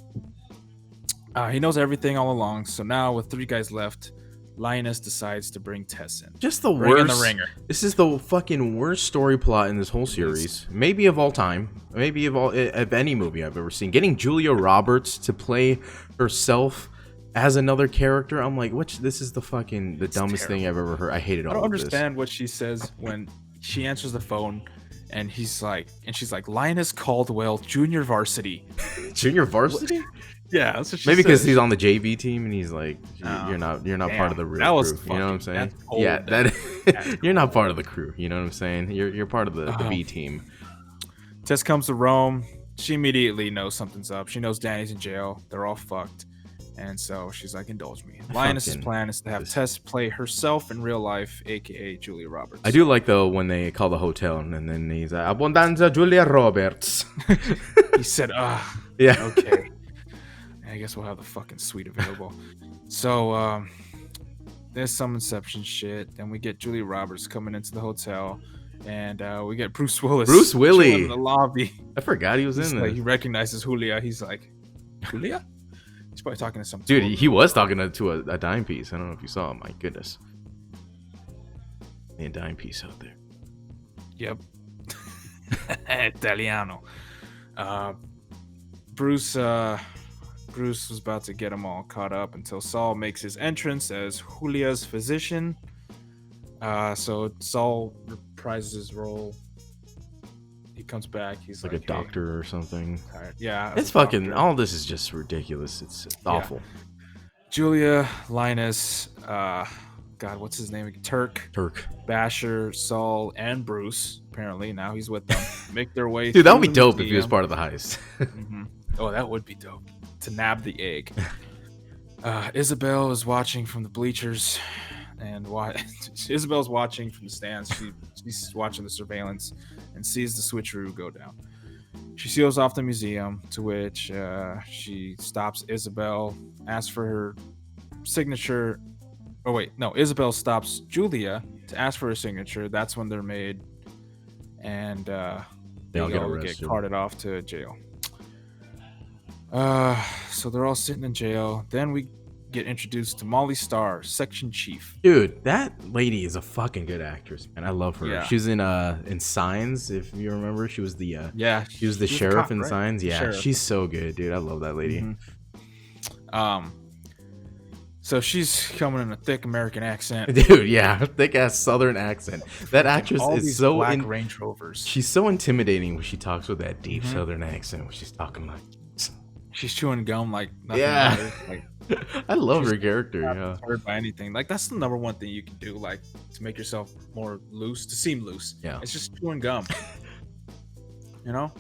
He knows everything all along. So now with 3 guys left, Linus decides to bring Tess in. Just the Bring in worst. the ringer. This is the fucking worst story plot in this whole series. Maybe of all time. Maybe of any movie I've ever seen. Getting Julia Roberts to play herself as another character. I'm like, this is the dumbest thing I've ever heard. I hate it all. I don't of this. understand what she says when she answers the phone, and she's like, Linus Caldwell, junior varsity. Junior varsity? Yeah, that's what she Maybe because says. he's on the JV team and he's like, Oh, you're not part damn. of the real That was crew. You know what I'm fucking- saying? that's old. Yeah, That's you're not part of the crew. You know what I'm saying? You're part of the B team. Tess comes to Rome. She immediately knows something's up. She knows Danny's in jail. They're all fucked. And so she's like, indulge me. Linus's Fucking- plan is to have Tess play herself in real life, aka Julia Roberts. I do like though when they call the hotel and then he's like, Abundanza Julia Roberts. He said, Yeah. okay. I guess we'll have the fucking suite available. So, there's some Inception shit. Then we get Julia Roberts coming into the hotel. And we get Bruce Willis. Bruce Willis. chilling in the lobby. I forgot he was He's in like, there. he recognizes Julia. He's like, Julia? He's probably talking to some Dude, tour he was talking to a dime piece. I don't know if you saw him. My goodness. A dime piece out there. Yep. Italiano. Bruce was about to get them all caught up until Saul makes his entrance as Julia's physician. So Saul reprises his role. He comes back. He's Like like, a doctor or something. Hey, tired. Yeah. as It's a fucking, doctor. all this is just ridiculous. It's awful. Julia, Linus, God, what's his name? Turk, Basher, Saul, and Bruce. Apparently, now he's with them. Make their way. Dude, that would be through the dope if he was museum. part of the heist. Mhm. Oh, that would be dope. To nab the egg. Isabel is watching from the bleachers, and Isabel's watching from the stands. She's watching the surveillance and sees the switcheroo go down. She seals off the museum, to which she stops Isabel, asks for her signature. Oh wait, no, Isabel stops Julia to ask for a signature. That's when they're made, and they all get all arrested. get carted off to jail. So they're all sitting in jail. Then we get introduced to Molly Starr, section chief. Dude, that lady is a fucking good actress, man. I love her. Yeah. She was in Signs, if you remember. She was the she was the a sheriff cop, in right? Signs. Yeah, Sheriff. she's so good, dude. I love that lady. Mhm. So she's coming in a thick American accent. Dude, yeah, thick ass Southern accent. That actress All is these so black Range Rovers. she's so intimidating when she talks with that deep Southern accent. When she's talking like, She's chewing gum like nothing Yeah. matters. Like, I love She's her character. not Yeah, deterred by anything. Like that's the number one thing you can do, like to make yourself more loose, to seem loose. Yeah. It's just chewing gum. You know,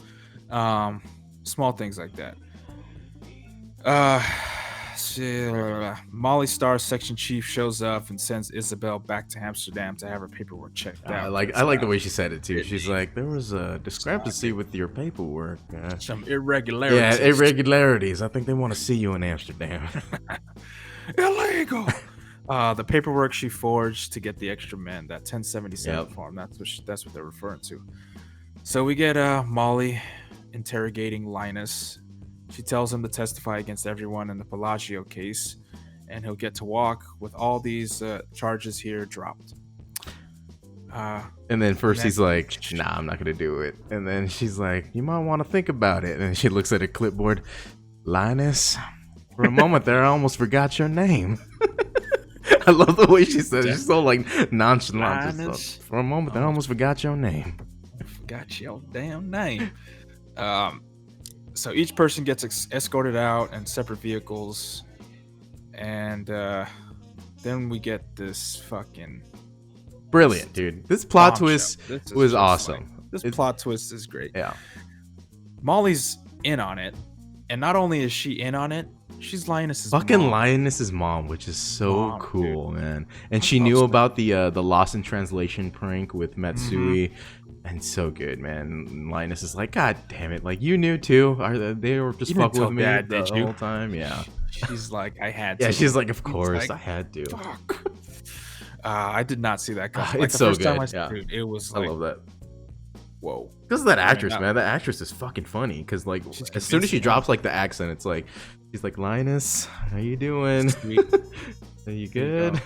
small things like that. Molly Starr, section chief, shows up and sends Isabel back to Amsterdam to have her paperwork checked out. I like the way she said it too. She's like, there was a discrepancy with your paperwork. Some irregularities. Yeah, irregularities. I think they want to see you in Amsterdam. Illegal. The paperwork she forged to get the extra men, that 1077 Yep. form. That's what they're referring to. So we get Molly interrogating Linus. She tells him to testify against everyone in the Bellagio case, and he'll get to walk with all these charges here dropped. And then first he's like, nah, I'm not gonna do it. And then she's like, you might want to think about it. And then she looks at her clipboard. Linus, for a moment there, I almost forgot your name. I love the way she says it. She's so like nonchalant. Linus. For a moment there, I almost forgot your name. I forgot your damn name. So each person gets escorted out in separate vehicles, and then we get this fucking Brilliant, dude. This plot bombshell. twist This is was just awesome. This It's- plot twist is great. Yeah. Molly's in on it, and not only is she in on it, she's Linus's Fucking mom. Linus's mom, which is so Mom, cool, man. And she knew about the lost in translation prank with Matsui, and so good, man. Linus is like, God damn it! Like you knew too. They were just You didn't fucking tell with me Dad, the did you? whole time. Yeah. She's like, I had to. Yeah, she's like, of He's course, like, I had to. Fuck. I did not see that coming. Like, It's the so first time good, I saw yeah. it, it was I like, love that. whoa. Because of that actress, that- man. That actress is fucking funny. Because like, She's as soon as she convincing, drops like the accent, it's like, she's like, Linus, how you doing? Sweet. Are you There you good?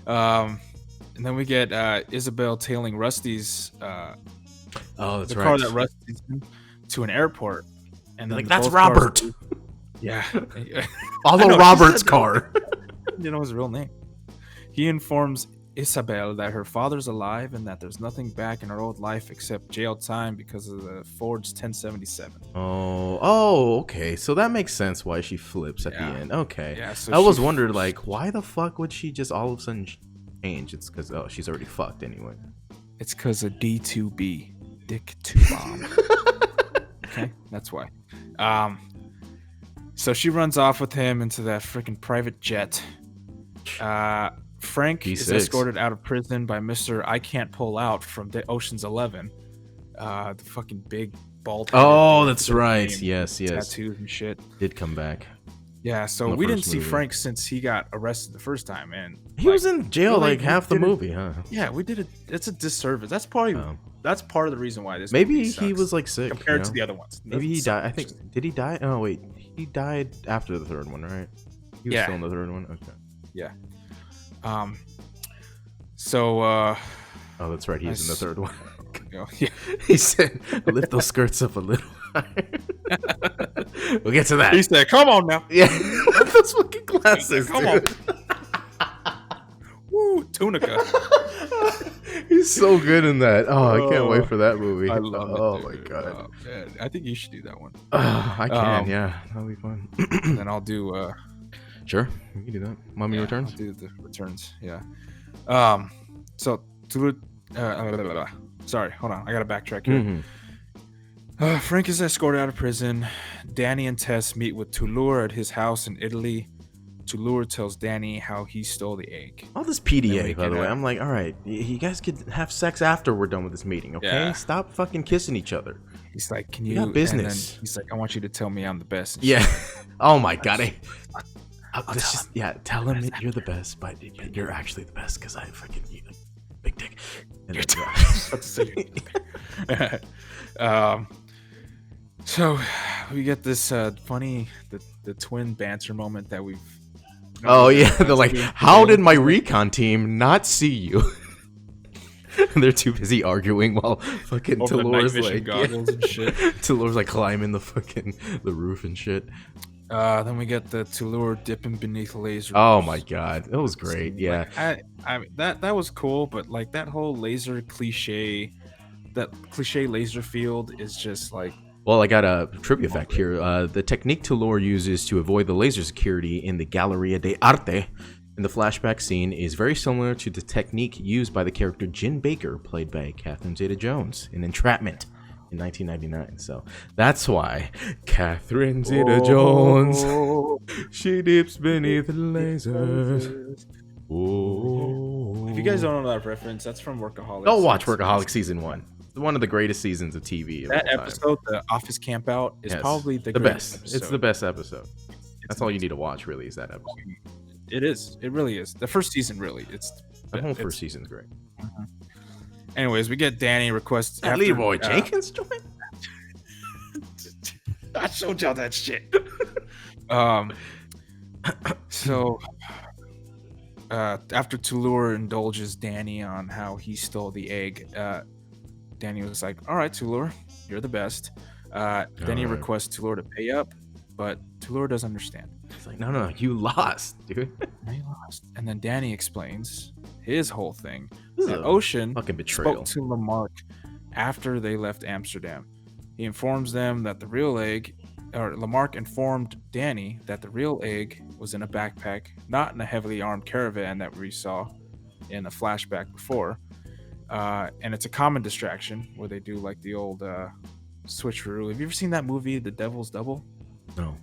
And then we get Isabel tailing Rusty's Oh, that's the right. car that Rusty's in to an airport, and then Like, the that's both cars- Robert. Yeah, Although I know, she Robert's said that. car. You know his real name. He informs Isabel that her father's alive and that there's nothing back in her old life except jail time because of the forged 1077. Oh, okay. So that makes sense why she flips at Yeah. the end. Okay. Yeah, so I was she- wondering, like, why the fuck would she just all of a sudden change? It's because, oh, she's already fucked anyway. It's because of D2B, Dick 2 Bomb. Okay, that's why. So she runs off with him into that freaking private jet. Frank is G6. escorted out of prison by Mr. I Can't Pull Out from the Ocean's 11. The fucking big bald. Oh, that's right. Yes. Tattoos and shit. Did come back. Yeah, so In the we didn't first see movie. Frank since he got arrested the first time, and He was in jail really, like half the we did it- movie, huh? yeah, we did it. It's a disservice. That's probably Oh. that's part of the reason why this Maybe movie he sucks was like sick. compared you to know? the other ones. Maybe he That's died. I interesting. think. Did he die? Oh wait, he died after the third one, right? He was Yeah. still in the third one. Okay. Yeah. So Oh, that's right. He is in the s- third one. yeah. He said, "Lift those skirts up a little higher." We'll get to that. He said, "Come on now, Yeah, those fucking glasses. come dude. on." Woo, Tunica. He's so good in that. Oh, I can't Oh, wait for that movie. I love Oh it. my dude. god. Oh, man. I think you should do that one. I can. Um, Yeah, that'll be fun. And then I'll do. Sure, we can do that. Mummy Yeah, Returns. I'll do the returns. Yeah. So sorry, hold on. I gotta backtrack here. Mhm. Frank is escorted out of prison. Danny and Tess meet with Toulour at his house in Italy. Toulour tells Danny how he stole the egg. All this Then PDA, we by the can, way. I'm like, all right, you guys could have sex after we're done with this meeting, okay? Yeah. Stop fucking kissing each other. He's like, "Can We you?" got and business. then he's like, "I want you to tell me I'm the best." And Yeah. Oh my god. Tell him that you're the best, but you're actually the best because I freaking big dick. And So we get this funny the twin banter moment that we've. Oh yeah, they're like, how did my recon team not see you? And they're too busy arguing while fucking Talor's like goggles and shit. Talor's like climbing the roof and shit. Then we get the Talor dipping beneath laser. Oh my god, that was great. Yeah, like, I mean, that was cool, but like that whole laser cliche, that cliche laser field is just like. Well, I got a trivia fact here. The technique Talor uses to avoid the laser security in the Galleria de Arte in the flashback scene is very similar to the technique used by the character Jin Baker, played by Catherine Zeta-Joooooones in Entrapment in 1999. So that's why Catherine Zeta-Joooooones, she dips beneath the lasers. Oh. If you guys don't know that reference, that's from Workaholics. Go watch Workaholics season 1. One of the greatest seasons of TV. That episode, the office campout, is probably the best. Episode. It's the best episode. That's all you need to watch, really, is that episode. It is. It really is. The first season, really. The whole first season's great. Mm-hmm. Anyways, we get Danny requests. Leroy Jenkins joined. I showed y'all that shit. So, after Talor indulges Danny on how he stole the egg, Danny was like, all right, Talor, you're the best. Danny requests Talor to pay up, but Talor doesn't understand. He's like, no, you lost, dude. You lost. And then Danny explains his whole thing. That Ocean fucking betrayal. Spoke to Lamarck after they left Amsterdam. He informs them that the real egg, or Lamarck informed Danny that the real egg was in a backpack, not in a heavily armed caravan that we saw in a flashback before. And it's a common distraction where they do like the old switcheroo. Have you ever seen that movie, The Devil's Double? No.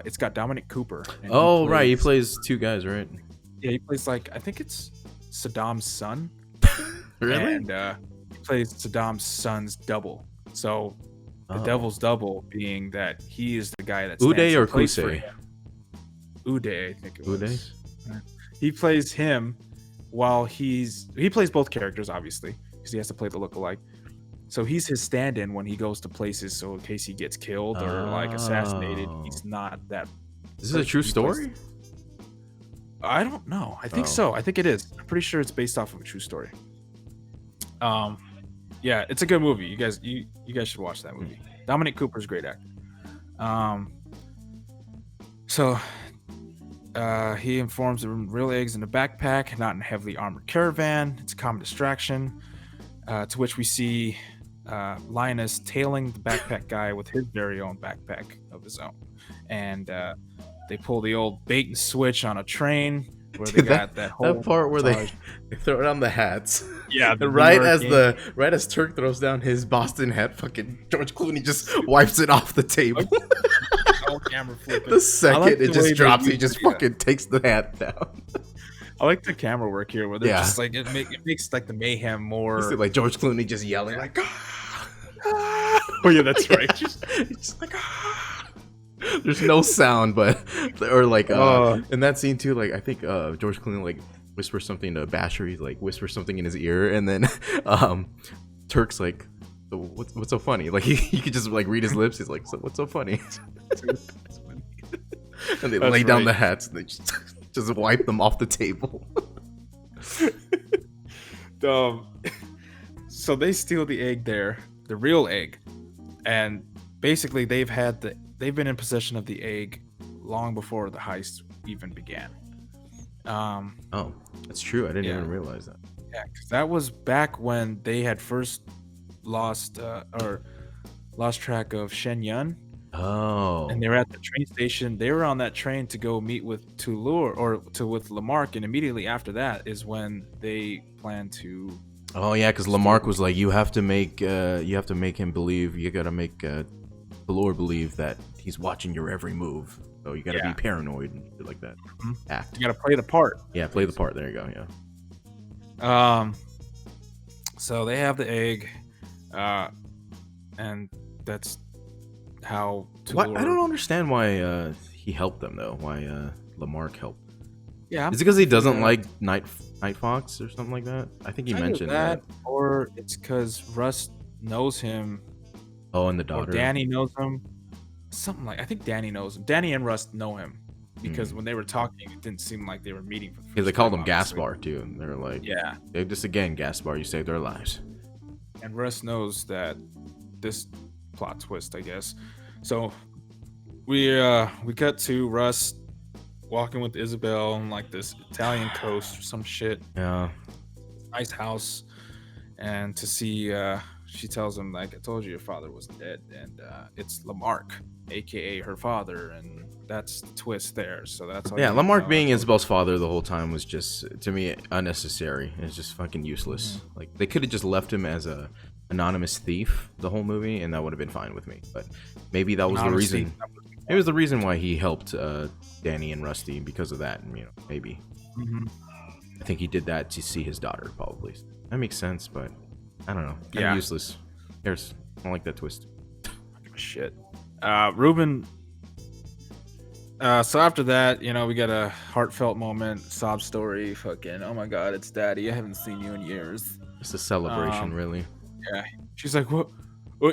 It's got Dominic Cooper. Right. He plays two guys, right? Yeah, he plays like, I think it's Saddam's son. Really? And he plays Saddam's son's double. So the Devil's Double being that he is the guy that stands Uday or in place for Kusei? him. Uday, I think it was. Uday? He plays him while he plays both characters, obviously, because he has to play the lookalike. So he's his stand-in when he goes to places, so in case he gets killed or like assassinated, he's not that. Is this a true story? I don't know. I think so. I think it is. I'm pretty sure it's based off of a true story. Yeah, it's a good movie. You guys should watch that movie. Dominic Cooper's a great actor. So he informs the real eggs in a backpack, not in a heavily armored caravan. It's a common distraction. To which we see Linus tailing the backpack guy with his very own backpack of his own. And they pull the old bait and switch on a train where they got that whole that part where they throw down the hats. Yeah, right as Turk throws down his Boston hat, fucking George Clooney just wipes it off the table. Camera flipping. The second it just drops, he just fucking takes the hat down. I like the camera work here, where they're just like it makes like the mayhem more. You see, like George Clooney just yelling like, oh yeah, that's right. just like, there's no sound, but or like in that scene too, like I think George Clooney like whispers something to Basher. He like whispers something in his ear, and then Turk's like, what's so funny? Like he could just like read his lips. He's like, so what's so funny? And they lay down the hats and they just wipe them off the table. So they steal the egg there, the real egg, and basically they've been in possession of the egg long before the heist even began. Oh, that's true. I didn't even realize that. Yeah, because that was back when they had first lost track of Shen Yun. Oh. And they were at the train station. They were on that train to go meet with with Lamarck, and immediately after that is when they plan to. Oh yeah, because Lamarck was like, you have to make him believe. You gotta make Talor believe that he's watching your every move. So you gotta be paranoid and shit like that. Mm-hmm. Act. You gotta play the part. Yeah, play the part. There you go. Yeah. So they have the egg, and that's how. I don't understand why he helped them though? Why Lamarck helped? Yeah. Is it because he doesn't like Night Fox or something like that? I think he Either mentioned that, or it's because Russ knows him, Oh, and the or daughter. Danny knows him. Something like, I think Danny knows him. Danny and Russ know him because when they were talking, it didn't seem like they were meeting for the Because first they called time, him obviously. Gaspar too, and they're like, Yeah, "Hey, just again, Gaspar, you saved our lives." and Russ knows that this plot twist, I guess. So we cut to Russ walking with Isabel on like this Italian coast or some shit. Yeah. Nice house, and to see she tells him, like, I told you your father was dead, and it's Lamarck, aka her father, and that's the twist there. So that's all. Yeah, you need to Lamarck know. being Isabel's father the whole time was just, to me, unnecessary. It's just fucking useless. Like, they could have just left him as a anonymous thief the whole movie, and that would have been fine with me. But maybe that was the Honestly, reason. It was the reason why he helped Danny and Rusty, because of that. You know, maybe. Mhm. I think he did that to see his daughter, probably. That makes sense, but I don't know. Kinda Yeah. useless. Here's, I don't like that twist. I don't give a shit. Ruben. So after that, you know, we got a heartfelt moment, sob story. Fucking, oh my god, it's Daddy. I haven't seen you in years. It's a celebration, really. Yeah. She's like, what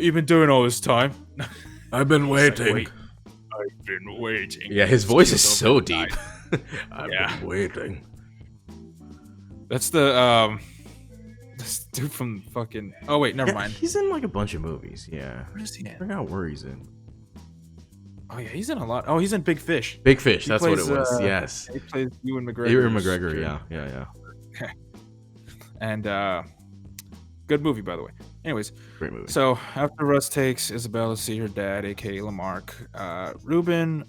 you been doing all this time? I've been He's like, "Wait, I've been waiting." Yeah, his voice is Just so over deep. the I've Yeah. been waiting. That's the this dude from fucking. Oh wait, never Yeah, mind. he's in like a bunch of movies. Yeah, Where is he I in? forgot where he's in. Oh yeah, he's in a lot. Oh, he's in Big Fish. Big Fish. He That's what it plays, was. Yes, He plays Ewan McGregor. Ewan McGregor. Yeah. And good movie, by the way. Anyways, Great movie. so after Russ takes Isabella to see her dad, aka Lamarck, Ruben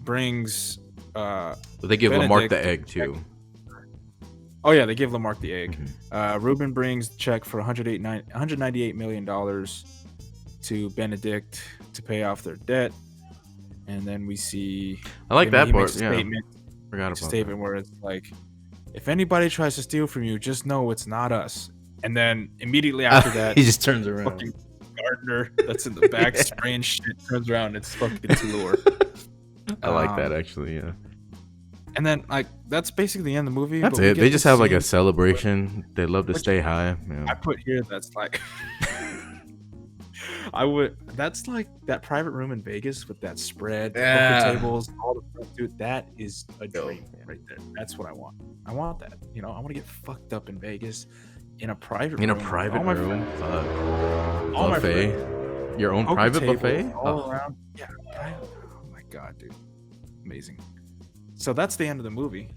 brings. But they give Lamarck the Benedict egg too. Oh yeah, they give Lamarck the egg. Mhm. Ruben brings the check for $198 million to Benedict to pay off their debt, and then we see. I like that he part. makes a Yeah, statement, forgot makes a about statement where it's like, if anybody tries to steal from you, just know it's not us. And then immediately after that. that, He just turns around. fucking gardener that's in the back spraying shit turns around and it's fucking Toulour. I like that actually. Yeah, And then like that's basically the end of the movie. that's but we it. get They just to have like see- a celebration. They love to Which- stay high. Yeah. I put here that's like I would. That's like that private room in Vegas with that spread, Yeah. poker tables, all the stuff, dude. That is a dream right there. That's what I want. I want that. You know, I want to get fucked up in Vegas in a private In a room. private all my room, friends- all my buffet, friends, your own poker private tables buffet. all Oh, around. Yeah. Private. Oh my god, dude. Amazing. So that's the end of the movie.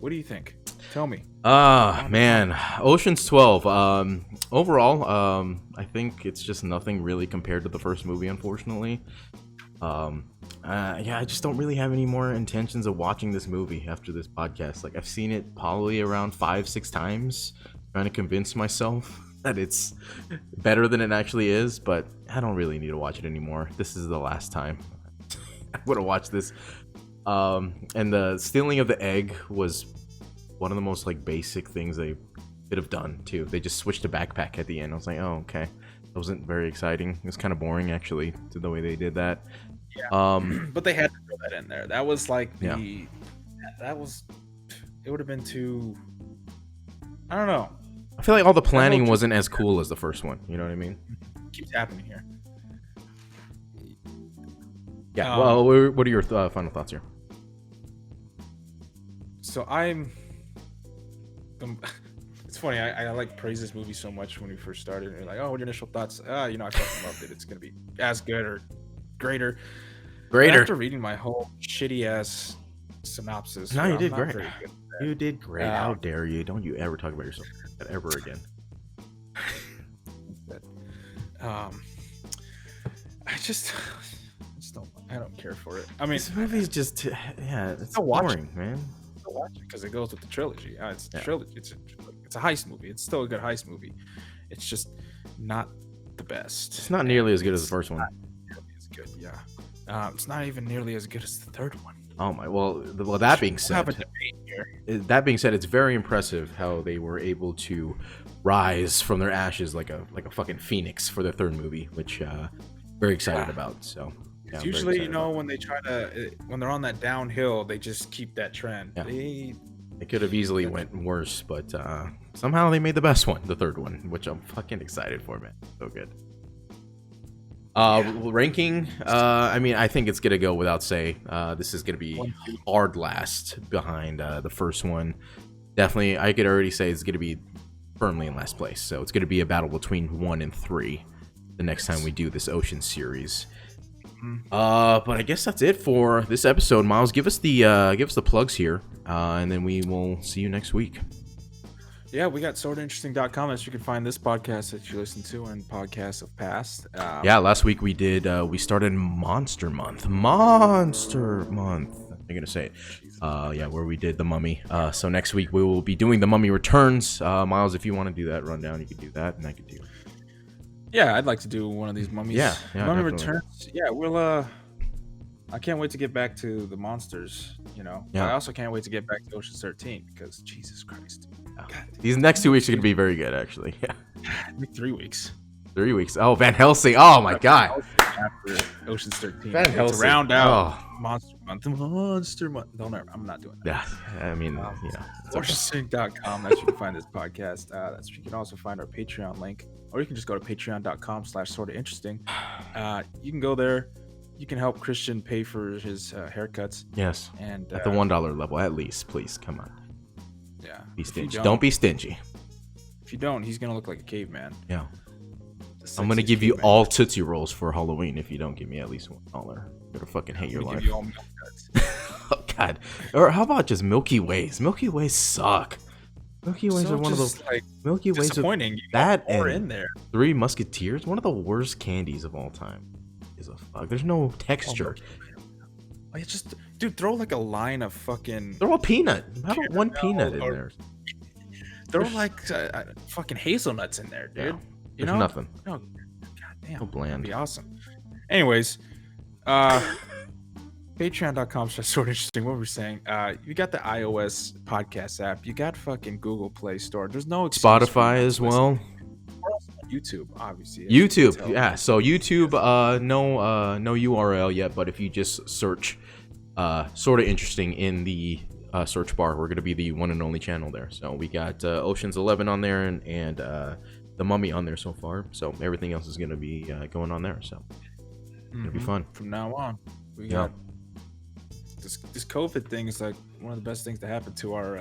What do you think? Tell me. Man, Ocean's 12. Overall, I think it's just nothing really compared to the first movie, unfortunately. Yeah, I just don't really have any more intentions of watching this movie after this podcast. Like, I've seen it probably around 5-6 times, trying to convince myself that it's better than it actually is, but I don't really need to watch it anymore. This is the last time I would have watched this. And the stealing of the egg was one of the most like basic things they could have done too. They just switched a backpack at the end. I was like, oh, okay. That wasn't very exciting. It was kind of boring actually, to the way they did that. Yeah. But they had to throw that in there. That was like the. Yeah. That was. It would have been too. I don't know. I feel like all the planning too- wasn't as cool as the first one. You know what I mean? It keeps happening here. Yeah. Um, Well, what are your final thoughts here? So it's funny. I like praise this movie so much when we first started. And you're like, oh, what are your initial thoughts? You know, I fucking loved it. It's gonna be as good or greater. But after reading my whole shitty ass synopsis, No, you I'm did not great. very good at that. You did great. How dare you? Don't you ever talk about yourself like that ever again. I just don't. I don't care for it. I mean, This movie's just it's I'll watch boring, man. to watch it because it goes with the trilogy. It's a Yeah. trilogy. It's a heist movie. It's still a good heist movie. It's just not the best. It's not nearly as good as the first one. Nearly as good, yeah. It's not even nearly as good as the third one. Oh my! Well, that being We'll have a said, debate here. that being said, it's very impressive how they were able to rise from their ashes like a fucking phoenix for the third movie, which very excited Yeah. about. So Yeah, I'm very usually, excited about when they try to, when they're on that downhill, they just keep that trend. Yeah. They, It could have easily went worse, but somehow they made the best one, the third one, which I'm fucking excited for, man. So good. Ranking, I mean, I think it's gonna go without say. This is gonna be hard last behind the first one. Definitely, I could already say it's gonna be firmly in last place. So it's gonna be a battle between 1 and 3 the next time we do this Ocean series. But I guess that's it for this episode. Miles, give us the plugs here, and then we will see you next week. Yeah, we got sortainteresting.com. As you can find this podcast that you listen to and podcasts of past. Yeah, last week we started Monster Month. I'm gonna say it. Yeah, where we did the Mummy. So next week we will be doing the Mummy Returns. Miles, if you want to do that rundown, you can do that, and I can do. Yeah, I'd like to do one of these mummies. Yeah, Mummy definitely. Returns. Yeah, we'll I can't wait to get back to the monsters, Yeah. I also can't wait to get back to Ocean 13 because Jesus Christ. God, these next 2 weeks are gonna be very good, actually. Yeah. Maybe 3 weeks. 3 weeks. Oh, Van Helsing. Oh my God. After Ocean 13. Van To Helsing. round out Oh. Monster Month. I'm not doing that. Yeah. I mean, it's okay. Sortainteresting.com. That's where you can find this podcast. That's where you can also find our Patreon link, or you can just go to patreon.com/sortainteresting. You can go there. You can help Christian pay for his haircuts. Yes. And At the $1 level, at least, please. Come on. yeah, Be if you stingy. Don't be stingy. If you don't, he's gonna look like a caveman. Yeah. The I'm gonna sexiest give you caveman. all Tootsie Rolls for Halloween if you don't give me at least $1. I'm gonna fucking hate your I'm gonna life. give you all milk duds. Oh God. Or how about just Milky Ways? Milky Ways suck. Milky Ways So are one of just, those. like, Milky Ways are disappointing. You that got more and in there. Three Musketeers. One of the worst candies of all time. Is a fuck. There's no texture. Oh, it's just, dude, throw like a line of fucking. They're all peanut. How about one peanut in or- there? Throw like fucking hazelnuts in there, dude. Yeah. You There's know? nothing. No, goddamn. So bland. That'd be awesome. Anyways, patreon.com/sortainteresting. What were we saying? You got the iOS podcast app. You got fucking Google Play Store. There's no excuse for Spotify not as to listen. well. We're also on YouTube, obviously. as you can YouTube, tell. yeah. So YouTube, no URL yet, but if you just search, sort of interesting in the search bar, we're gonna be the one and only channel there. So we got Ocean's 11 on there and the Mummy on there so far. So everything else is gonna be going on there. So it'll be fun. From now on, we Yeah. got this COVID thing is like one of the best things to happen to our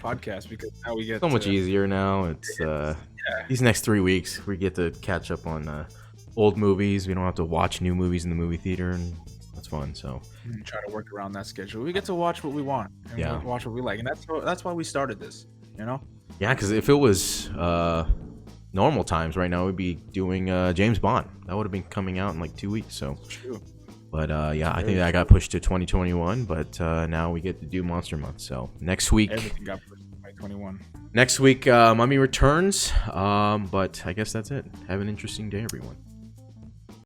podcast because now we get So much to- easier now. It's these next 3 weeks we get to catch up on old movies. We don't have to watch new movies in the movie theater, and that's fun. So try to work around that schedule. We get to watch what we want and Yeah. watch what we like, and that's why we started this. yeah, because if it was normal times right now, we'd be doing James Bond. That would have been coming out in like 2 weeks. So, True. but yeah, I think that got pushed to 2021. But now we get to do Monster Month. So next week, Everything got pushed to 2021. Mummy Returns. But I guess that's it. Have an interesting day, everyone.